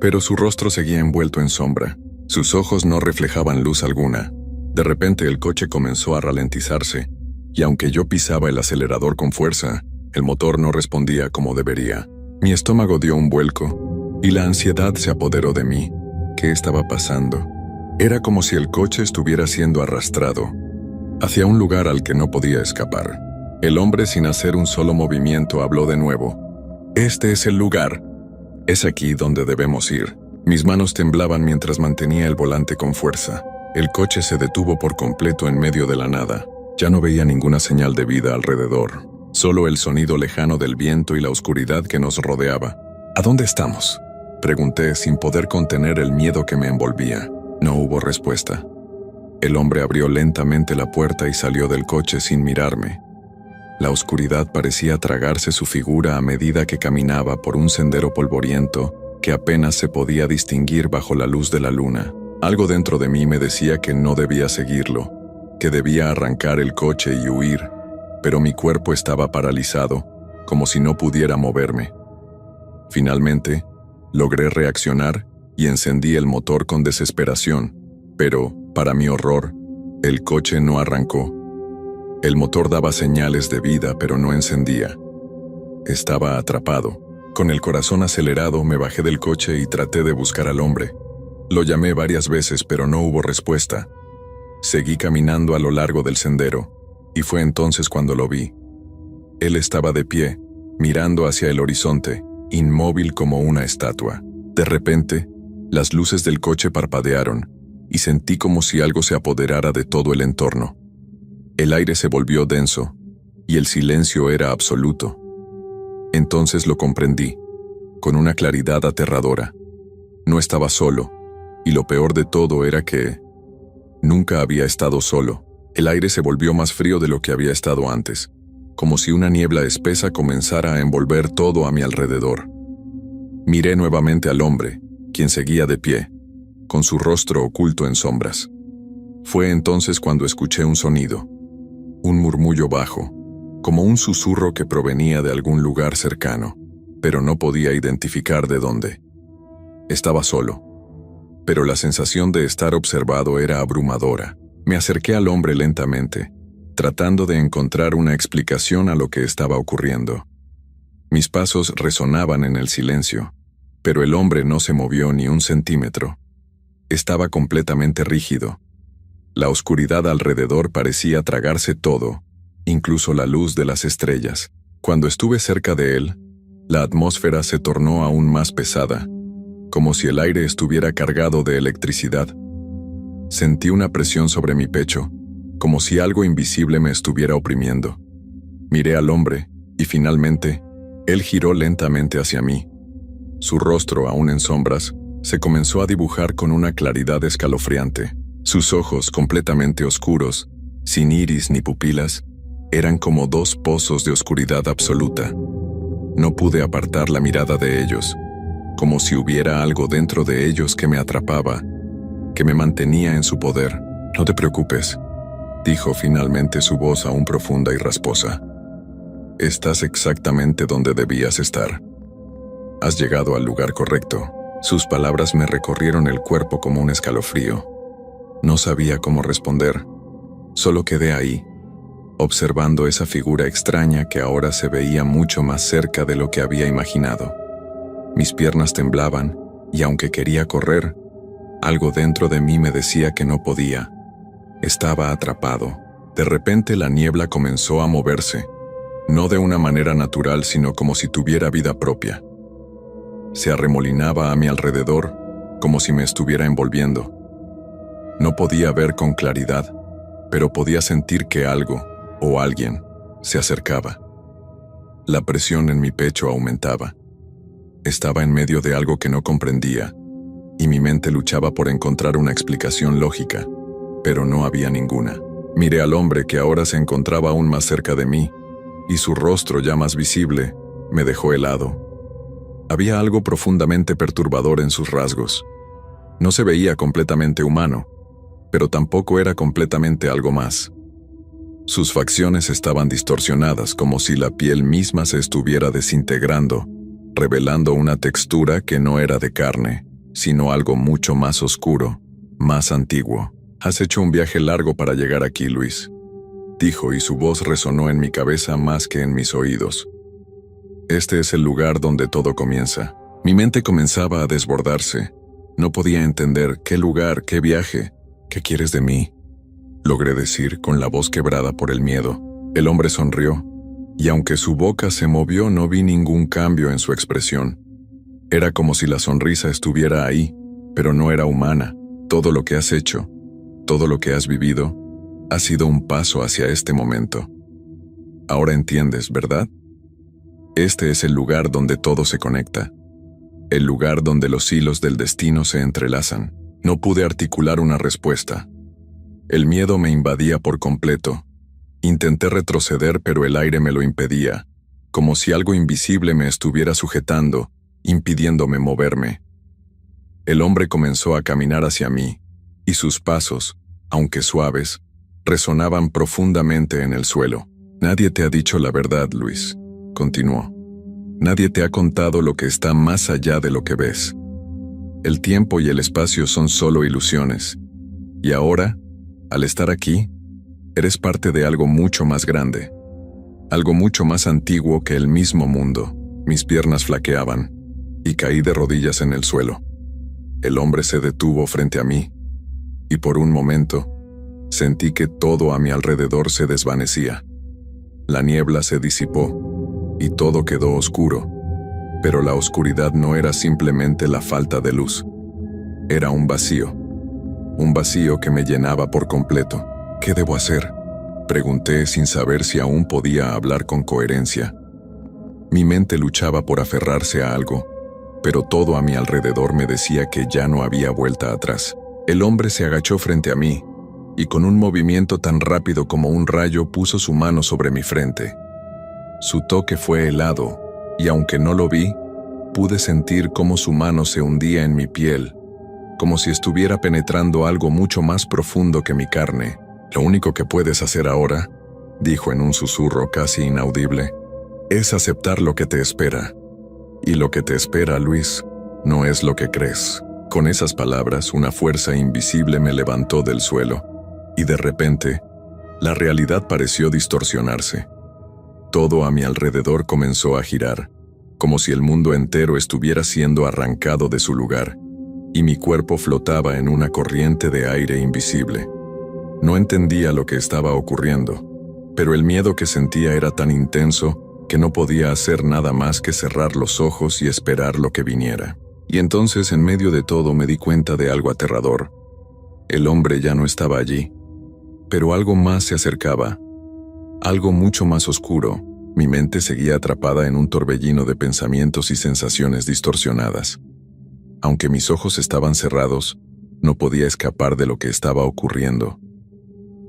pero su rostro seguía envuelto en sombra. Sus ojos no reflejaban luz alguna. De repente el coche comenzó a ralentizarse, y aunque yo pisaba el acelerador con fuerza, el motor no respondía como debería. Mi estómago dio un vuelco, y la ansiedad se apoderó de mí. ¿Qué estaba pasando? Era como si el coche estuviera siendo arrastrado hacia un lugar al que no podía escapar. El hombre, sin hacer un solo movimiento, habló de nuevo. «Este es el lugar. Es aquí donde debemos ir». Mis manos temblaban mientras mantenía el volante con fuerza. El coche se detuvo por completo en medio de la nada. Ya no veía ninguna señal de vida alrededor, solo el sonido lejano del viento y la oscuridad que nos rodeaba. «¿A dónde estamos?», pregunté sin poder contener el miedo que me envolvía. No hubo respuesta. El hombre abrió lentamente la puerta y salió del coche sin mirarme. La oscuridad parecía tragarse su figura a medida que caminaba por un sendero polvoriento que apenas se podía distinguir bajo la luz de la luna. Algo dentro de mí me decía que no debía seguirlo, que debía arrancar el coche y huir, pero mi cuerpo estaba paralizado, como si no pudiera moverme. Finalmente, logré reaccionar y encendí el motor con desesperación, pero, para mi horror, el coche no arrancó. El motor daba señales de vida, pero no encendía. Estaba atrapado. Con el corazón acelerado me bajé del coche y traté de buscar al hombre. Lo llamé varias veces, pero no hubo respuesta. Seguí caminando a lo largo del sendero, y fue entonces cuando lo vi. Él estaba de pie, mirando hacia el horizonte, inmóvil como una estatua. De repente, las luces del coche parpadearon, y sentí como si algo se apoderara de todo el entorno. El aire se volvió denso, y el silencio era absoluto. Entonces lo comprendí, con una claridad aterradora. No estaba solo, y lo peor de todo era que nunca había estado solo. El aire se volvió más frío de lo que había estado antes, como si una niebla espesa comenzara a envolver todo a mi alrededor. Miré nuevamente al hombre, quien seguía de pie, con su rostro oculto en sombras. Fue entonces cuando escuché un sonido, un murmullo bajo, como un susurro que provenía de algún lugar cercano, pero no podía identificar de dónde. Estaba solo, pero la sensación de estar observado era abrumadora. Me acerqué al hombre lentamente, tratando de encontrar una explicación a lo que estaba ocurriendo. Mis pasos resonaban en el silencio, pero el hombre no se movió ni un centímetro. Estaba completamente rígido. La oscuridad alrededor parecía tragarse todo, incluso la luz de las estrellas. Cuando estuve cerca de él, la atmósfera se tornó aún más pesada, como si el aire estuviera cargado de electricidad. Sentí una presión sobre mi pecho, como si algo invisible me estuviera oprimiendo. Miré al hombre, y finalmente, él giró lentamente hacia mí. Su rostro, aún en sombras, se comenzó a dibujar con una claridad escalofriante. Sus ojos, completamente oscuros, sin iris ni pupilas, eran como dos pozos de oscuridad absoluta. No pude apartar la mirada de ellos, como si hubiera algo dentro de ellos que me atrapaba, que me mantenía en su poder. «No te preocupes», dijo finalmente su voz aún profunda y rasposa. «Estás exactamente donde debías estar. Has llegado al lugar correcto». Sus palabras me recorrieron el cuerpo como un escalofrío. No sabía cómo responder. Solo quedé ahí, observando esa figura extraña que ahora se veía mucho más cerca de lo que había imaginado. Mis piernas temblaban, y aunque quería correr, algo dentro de mí me decía que no podía. Estaba atrapado. De repente la niebla comenzó a moverse, no de una manera natural, sino como si tuviera vida propia. Se arremolinaba a mi alrededor, como si me estuviera envolviendo. No podía ver con claridad, pero podía sentir que algo, o alguien, se acercaba. La presión en mi pecho aumentaba. Estaba en medio de algo que no comprendía, y mi mente luchaba por encontrar una explicación lógica, pero no había ninguna. Miré al hombre que ahora se encontraba aún más cerca de mí, y su rostro ya más visible me dejó helado. Había algo profundamente perturbador en sus rasgos. No se veía completamente humano, pero tampoco era completamente algo más. Sus facciones estaban distorsionadas, como si la piel misma se estuviera desintegrando, revelando una textura que no era de carne, sino algo mucho más oscuro, más antiguo. «Has hecho un viaje largo para llegar aquí, Luis», dijo, y su voz resonó en mi cabeza más que en mis oídos. «Este es el lugar donde todo comienza». Mi mente comenzaba a desbordarse. No podía entender qué lugar, qué viaje. «¿Qué quieres de mí?», logré decir con la voz quebrada por el miedo. El hombre sonrió, y aunque su boca se movió, no vi ningún cambio en su expresión. Era como si la sonrisa estuviera ahí, pero no era humana. «Todo lo que has hecho, todo lo que has vivido, ha sido un paso hacia este momento. Ahora entiendes, ¿verdad? Este es el lugar donde todo se conecta, el lugar donde los hilos del destino se entrelazan». No pude articular una respuesta. El miedo me invadía por completo. Intenté retroceder, pero el aire me lo impedía, como si algo invisible me estuviera sujetando, impidiéndome moverme. El hombre comenzó a caminar hacia mí, y sus pasos, aunque suaves, resonaban profundamente en el suelo. «Nadie te ha dicho la verdad, Luis», continuó. «Nadie te ha contado lo que está más allá de lo que ves. El tiempo y el espacio son solo ilusiones. Y ahora, al estar aquí, eres parte de algo mucho más grande, algo mucho más antiguo que el mismo mundo». Mis piernas flaqueaban, y caí de rodillas en el suelo. El hombre se detuvo frente a mí, y por un momento, sentí que todo a mi alrededor se desvanecía. La niebla se disipó, y todo quedó oscuro. Pero la oscuridad no era simplemente la falta de luz. Era un vacío que me llenaba por completo. «¿Qué debo hacer?», pregunté sin saber si aún podía hablar con coherencia. Mi mente luchaba por aferrarse a algo, pero todo a mi alrededor me decía que ya no había vuelta atrás. El hombre se agachó frente a mí, y con un movimiento tan rápido como un rayo puso su mano sobre mi frente. Su toque fue helado, y aunque no lo vi, pude sentir cómo su mano se hundía en mi piel, como si estuviera penetrando algo mucho más profundo que mi carne. «Lo único que puedes hacer ahora», dijo en un susurro casi inaudible, «es aceptar lo que te espera. Y lo que te espera, Luis, no es lo que crees». Con esas palabras, una fuerza invisible me levantó del suelo, y de repente, la realidad pareció distorsionarse. Todo a mi alrededor comenzó a girar, como si el mundo entero estuviera siendo arrancado de su lugar, y mi cuerpo flotaba en una corriente de aire invisible. No entendía lo que estaba ocurriendo, pero el miedo que sentía era tan intenso que no podía hacer nada más que cerrar los ojos y esperar lo que viniera. Y entonces, en medio de todo, me di cuenta de algo aterrador. El hombre ya no estaba allí, pero algo más se acercaba, algo mucho más oscuro. Mi mente seguía atrapada en un torbellino de pensamientos y sensaciones distorsionadas. Aunque mis ojos estaban cerrados, no podía escapar de lo que estaba ocurriendo.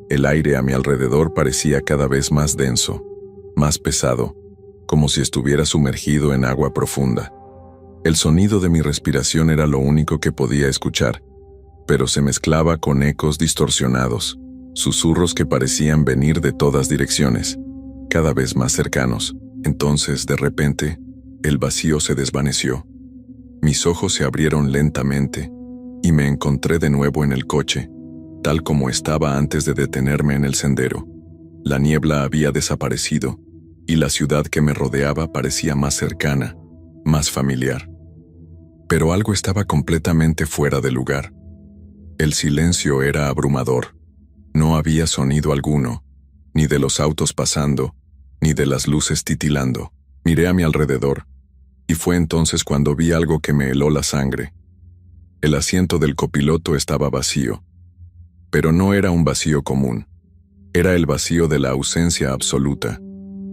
El aire a mi alrededor parecía cada vez más denso, más pesado, como si estuviera sumergido en agua profunda. El sonido de mi respiración era lo único que podía escuchar, pero se mezclaba con ecos distorsionados, susurros que parecían venir de todas direcciones, cada vez más cercanos. Entonces, de repente, el vacío se desvaneció. Mis ojos se abrieron lentamente y me encontré de nuevo en el coche, tal como estaba antes de detenerme en el sendero. La niebla había desaparecido y la ciudad que me rodeaba parecía más cercana, más familiar. Pero algo estaba completamente fuera de lugar. El silencio era abrumador. No había sonido alguno, ni de los autos pasando, ni de las luces titilando. Miré a mi alrededor, y fue entonces cuando vi algo que me heló la sangre. El asiento del copiloto estaba vacío, pero no era un vacío común. Era el vacío de la ausencia absoluta,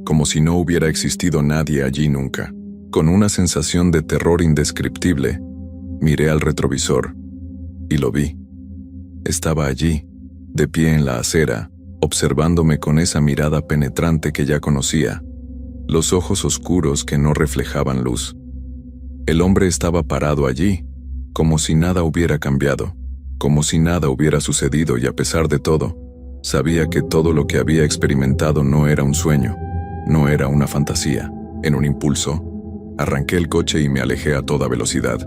como si no hubiera existido nadie allí nunca. Con una sensación de terror indescriptible, miré al retrovisor, y lo vi. Estaba allí, de pie en la acera, observándome con esa mirada penetrante que ya conocía, los ojos oscuros que no reflejaban luz. El hombre estaba parado allí, como si nada hubiera cambiado, como si nada hubiera sucedido, y a pesar de todo, sabía que todo lo que había experimentado no era un sueño, no era una fantasía. En un impulso, arranqué el coche y me alejé a toda velocidad.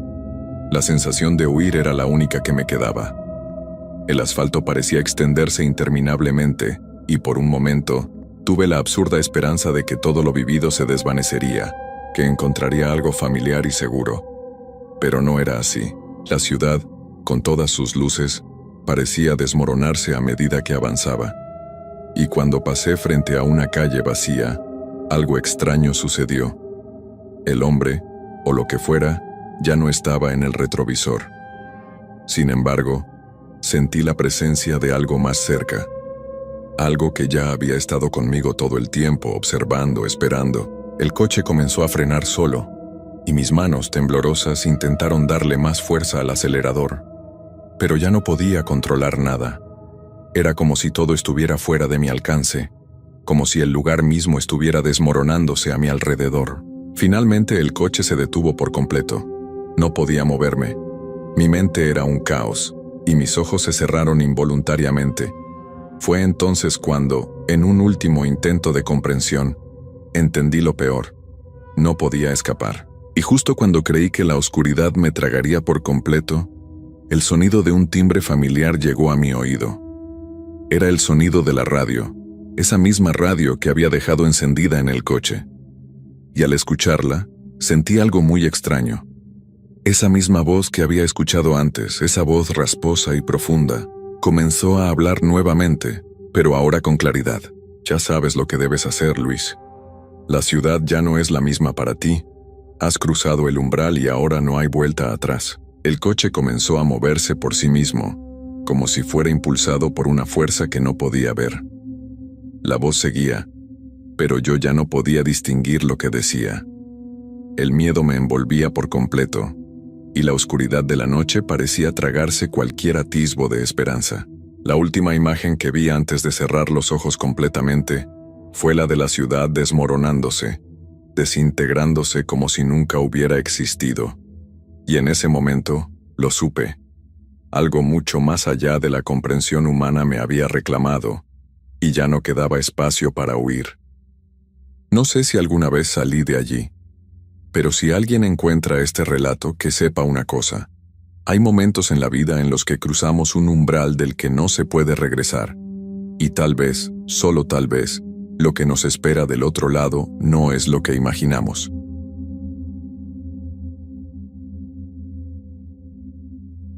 La sensación de huir era la única que me quedaba. El asfalto parecía extenderse interminablemente, y por un momento, tuve la absurda esperanza de que todo lo vivido se desvanecería, que encontraría algo familiar y seguro. Pero no era así. La ciudad, con todas sus luces, parecía desmoronarse a medida que avanzaba. Y cuando pasé frente a una calle vacía, algo extraño sucedió. El hombre, o lo que fuera, ya no estaba en el retrovisor. Sin embargo, sentí la presencia de algo más cerca. Algo que ya había estado conmigo todo el tiempo, observando, esperando. El coche comenzó a frenar solo, y mis manos temblorosas intentaron darle más fuerza al acelerador. Pero ya no podía controlar nada. Era como si todo estuviera fuera de mi alcance, como si el lugar mismo estuviera desmoronándose a mi alrededor. Finalmente el coche se detuvo por completo. No podía moverme. Mi mente era un caos, y mis ojos se cerraron involuntariamente. Fue entonces cuando, en un último intento de comprensión, entendí lo peor. No podía escapar. Y justo cuando creí que la oscuridad me tragaría por completo, el sonido de un timbre familiar llegó a mi oído. Era el sonido de la radio, esa misma radio que había dejado encendida en el coche. Y al escucharla, sentí algo muy extraño. Esa misma voz que había escuchado antes, esa voz rasposa y profunda, comenzó a hablar nuevamente, pero ahora con claridad. Ya sabes lo que debes hacer, Luis. La ciudad ya no es la misma para ti. Has cruzado el umbral y ahora no hay vuelta atrás. El coche comenzó a moverse por sí mismo, como si fuera impulsado por una fuerza que no podía ver. La voz seguía, pero yo ya no podía distinguir lo que decía. El miedo me envolvía por completo, y la oscuridad de la noche parecía tragarse cualquier atisbo de esperanza. La última imagen que vi antes de cerrar los ojos completamente fue la de la ciudad desmoronándose, desintegrándose como si nunca hubiera existido. Y en ese momento, lo supe. Algo mucho más allá de la comprensión humana me había reclamado, y ya no quedaba espacio para huir. No sé si alguna vez salí de allí, pero si alguien encuentra este relato, que sepa una cosa. Hay momentos en la vida en los que cruzamos un umbral del que no se puede regresar, y tal vez, solo tal vez, lo que nos espera del otro lado no es lo que imaginamos.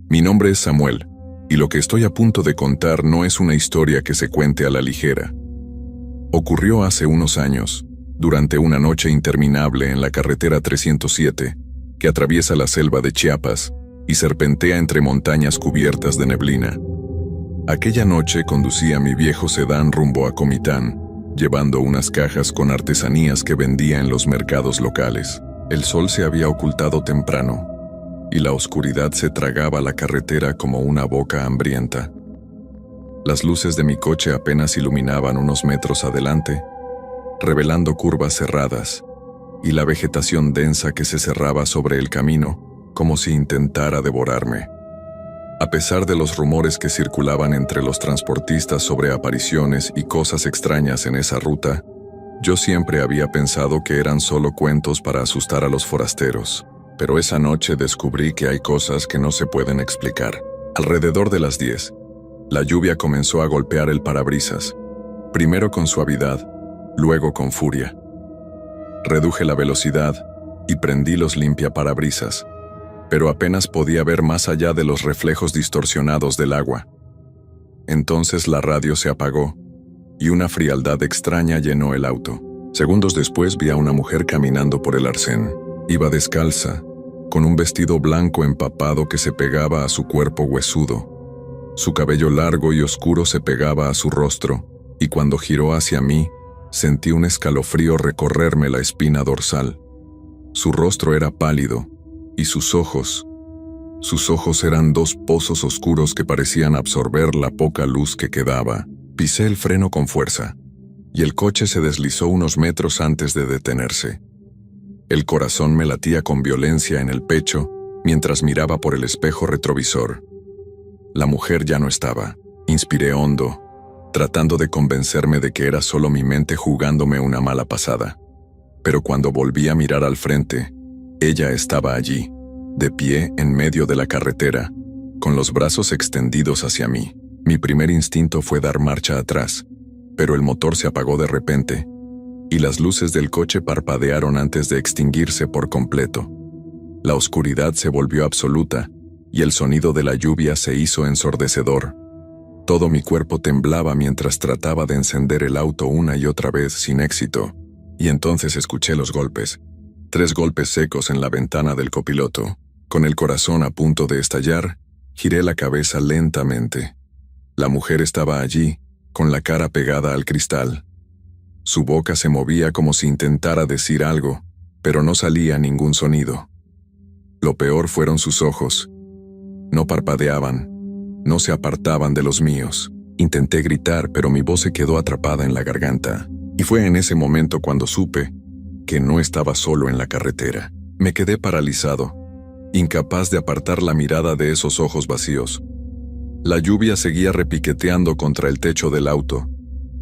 Mi nombre es Samuel, Y lo que estoy a punto de contar no es una historia que se cuente a la ligera. Ocurrió hace unos años, durante una noche interminable en la carretera 307, que atraviesa la selva de Chiapas y serpentea entre montañas cubiertas de neblina. Aquella noche conducía mi viejo sedán rumbo a Comitán, llevando unas cajas con artesanías que vendía en los mercados locales. El sol se había ocultado temprano, y la oscuridad se tragaba la carretera como una boca hambrienta. Las luces de mi coche apenas iluminaban unos metros adelante, revelando curvas cerradas, y la vegetación densa que se cerraba sobre el camino, como si intentara devorarme. A pesar de los rumores que circulaban entre los transportistas sobre apariciones y cosas extrañas en esa ruta, yo siempre había pensado que eran solo cuentos para asustar a los forasteros. Pero esa noche descubrí que hay cosas que no se pueden explicar. Alrededor de las 10, la lluvia comenzó a golpear el parabrisas, primero con suavidad, luego con furia. Reduje la velocidad y prendí los limpiaparabrisas, pero apenas podía ver más allá de los reflejos distorsionados del agua. Entonces la radio se apagó y una frialdad extraña llenó el auto. Segundos después vi a una mujer caminando por el arcén. Iba descalza, con un vestido blanco empapado que se pegaba a su cuerpo huesudo. Su cabello largo y oscuro se pegaba a su rostro, y cuando giró hacia mí, sentí un escalofrío recorrerme la espina dorsal. Su rostro era pálido, y sus ojos eran dos pozos oscuros que parecían absorber la poca luz que quedaba. Pisé el freno con fuerza, y el coche se deslizó unos metros antes de detenerse. El corazón me latía con violencia en el pecho mientras miraba por el espejo retrovisor. La mujer ya no estaba. Inspiré hondo, tratando de convencerme de que era solo mi mente jugándome una mala pasada. Pero cuando volví a mirar al frente, ella estaba allí, de pie en medio de la carretera, con los brazos extendidos hacia mí. Mi primer instinto fue dar marcha atrás, pero el motor se apagó de repente, y las luces del coche parpadearon antes de extinguirse por completo. La oscuridad se volvió absoluta, y el sonido de la lluvia se hizo ensordecedor. Todo mi cuerpo temblaba mientras trataba de encender el auto una y otra vez sin éxito, y entonces escuché los golpes. 3 golpes secos en la ventana del copiloto. Con el corazón a punto de estallar, giré la cabeza lentamente. La mujer estaba allí, con la cara pegada al cristal. Su boca se movía como si intentara decir algo, pero no salía ningún sonido. Lo peor fueron sus ojos. No parpadeaban, no se apartaban de los míos. Intenté gritar, pero mi voz se quedó atrapada en la garganta. Y fue en ese momento cuando supe que no estaba solo en la carretera. Me quedé paralizado, incapaz de apartar la mirada de esos ojos vacíos. La lluvia seguía repiqueteando contra el techo del auto,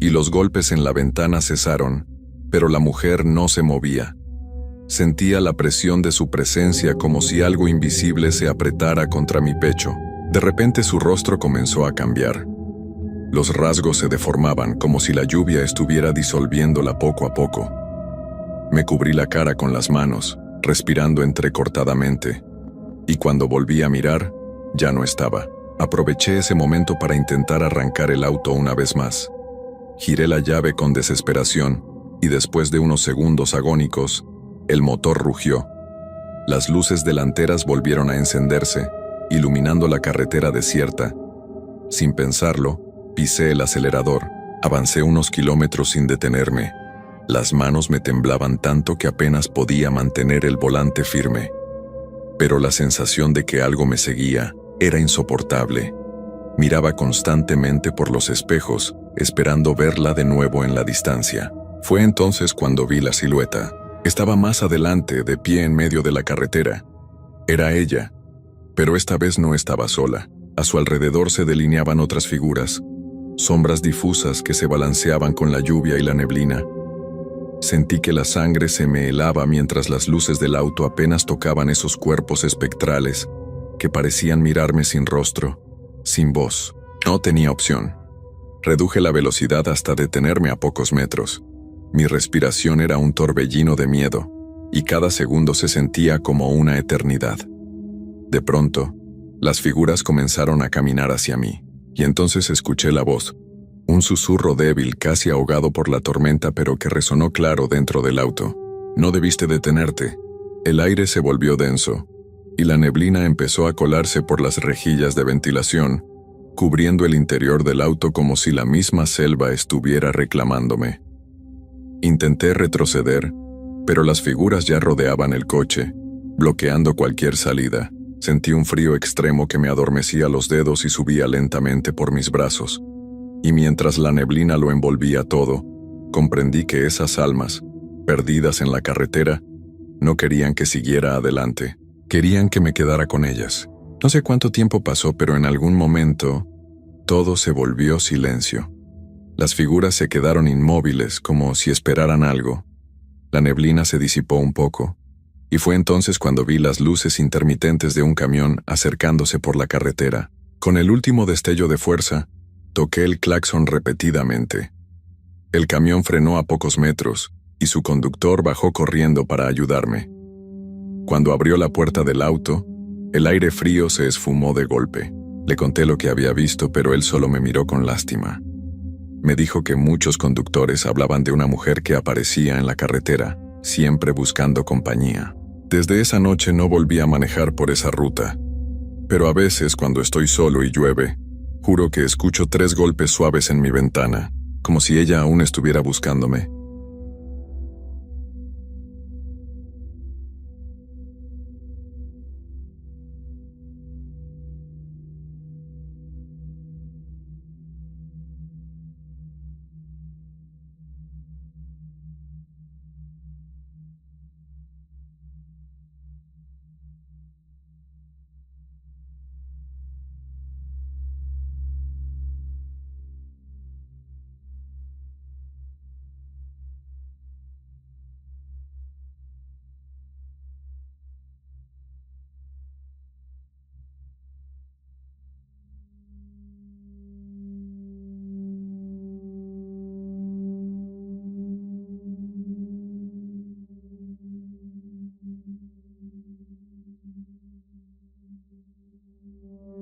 y los golpes en la ventana cesaron, pero la mujer no se movía. Sentía la presión de su presencia como si algo invisible se apretara contra mi pecho. De repente su rostro comenzó a cambiar. Los rasgos se deformaban como si la lluvia estuviera disolviéndola poco a poco. Me cubrí la cara con las manos, respirando entrecortadamente, y cuando volví a mirar, ya no estaba. Aproveché ese momento para intentar arrancar el auto una vez más. Giré la llave con desesperación, y después de unos segundos agónicos, el motor rugió. Las luces delanteras volvieron a encenderse, iluminando la carretera desierta. Sin pensarlo, pisé el acelerador. Avancé unos kilómetros sin detenerme. Las manos me temblaban tanto que apenas podía mantener el volante firme. Pero la sensación de que algo me seguía era insoportable. Miraba constantemente por los espejos, esperando verla de nuevo en la distancia. Fue entonces cuando vi la silueta. Estaba más adelante, de pie en medio de la carretera. Era ella, pero esta vez no estaba sola. A su alrededor se delineaban otras figuras, sombras difusas que se balanceaban con la lluvia y la neblina. Sentí que la sangre se me helaba mientras las luces del auto apenas tocaban esos cuerpos espectrales que parecían mirarme sin rostro, sin voz. No tenía opción. Reduje la velocidad hasta detenerme a pocos metros. Mi respiración era un torbellino de miedo, y cada segundo se sentía como una eternidad. De pronto, Las figuras comenzaron a caminar hacia mí, y entonces escuché la voz, un susurro débil, casi ahogado por la tormenta, pero que resonó claro dentro del auto. No debiste detenerte. El aire se volvió denso, y la neblina empezó a colarse por las rejillas de ventilación, cubriendo el interior del auto como si la misma selva estuviera reclamándome. Intenté retroceder, pero las figuras ya rodeaban el coche, bloqueando cualquier salida. Sentí un frío extremo que me adormecía los dedos y subía lentamente por mis brazos. Y mientras la neblina lo envolvía todo, comprendí que esas almas, perdidas en la carretera, no querían que siguiera adelante. Querían que me quedara con ellas. No sé cuánto tiempo pasó, pero en algún momento, todo se volvió silencio. Las figuras se quedaron inmóviles, como si esperaran algo. La neblina se disipó un poco, y fue entonces cuando vi las luces intermitentes de un camión acercándose por la carretera. Con el último destello de fuerza, toqué el claxon repetidamente. El camión frenó a pocos metros, y su conductor bajó corriendo para ayudarme. Cuando abrió la puerta del auto, el aire frío se esfumó de golpe. Le conté lo que había visto, pero él solo me miró con lástima. Me dijo que muchos conductores hablaban de una mujer que aparecía en la carretera, siempre buscando compañía. Desde esa noche no volví a manejar por esa ruta. Pero a veces, cuando estoy solo y llueve, juro que escucho 3 golpes suaves en mi ventana, como si ella aún estuviera buscándome.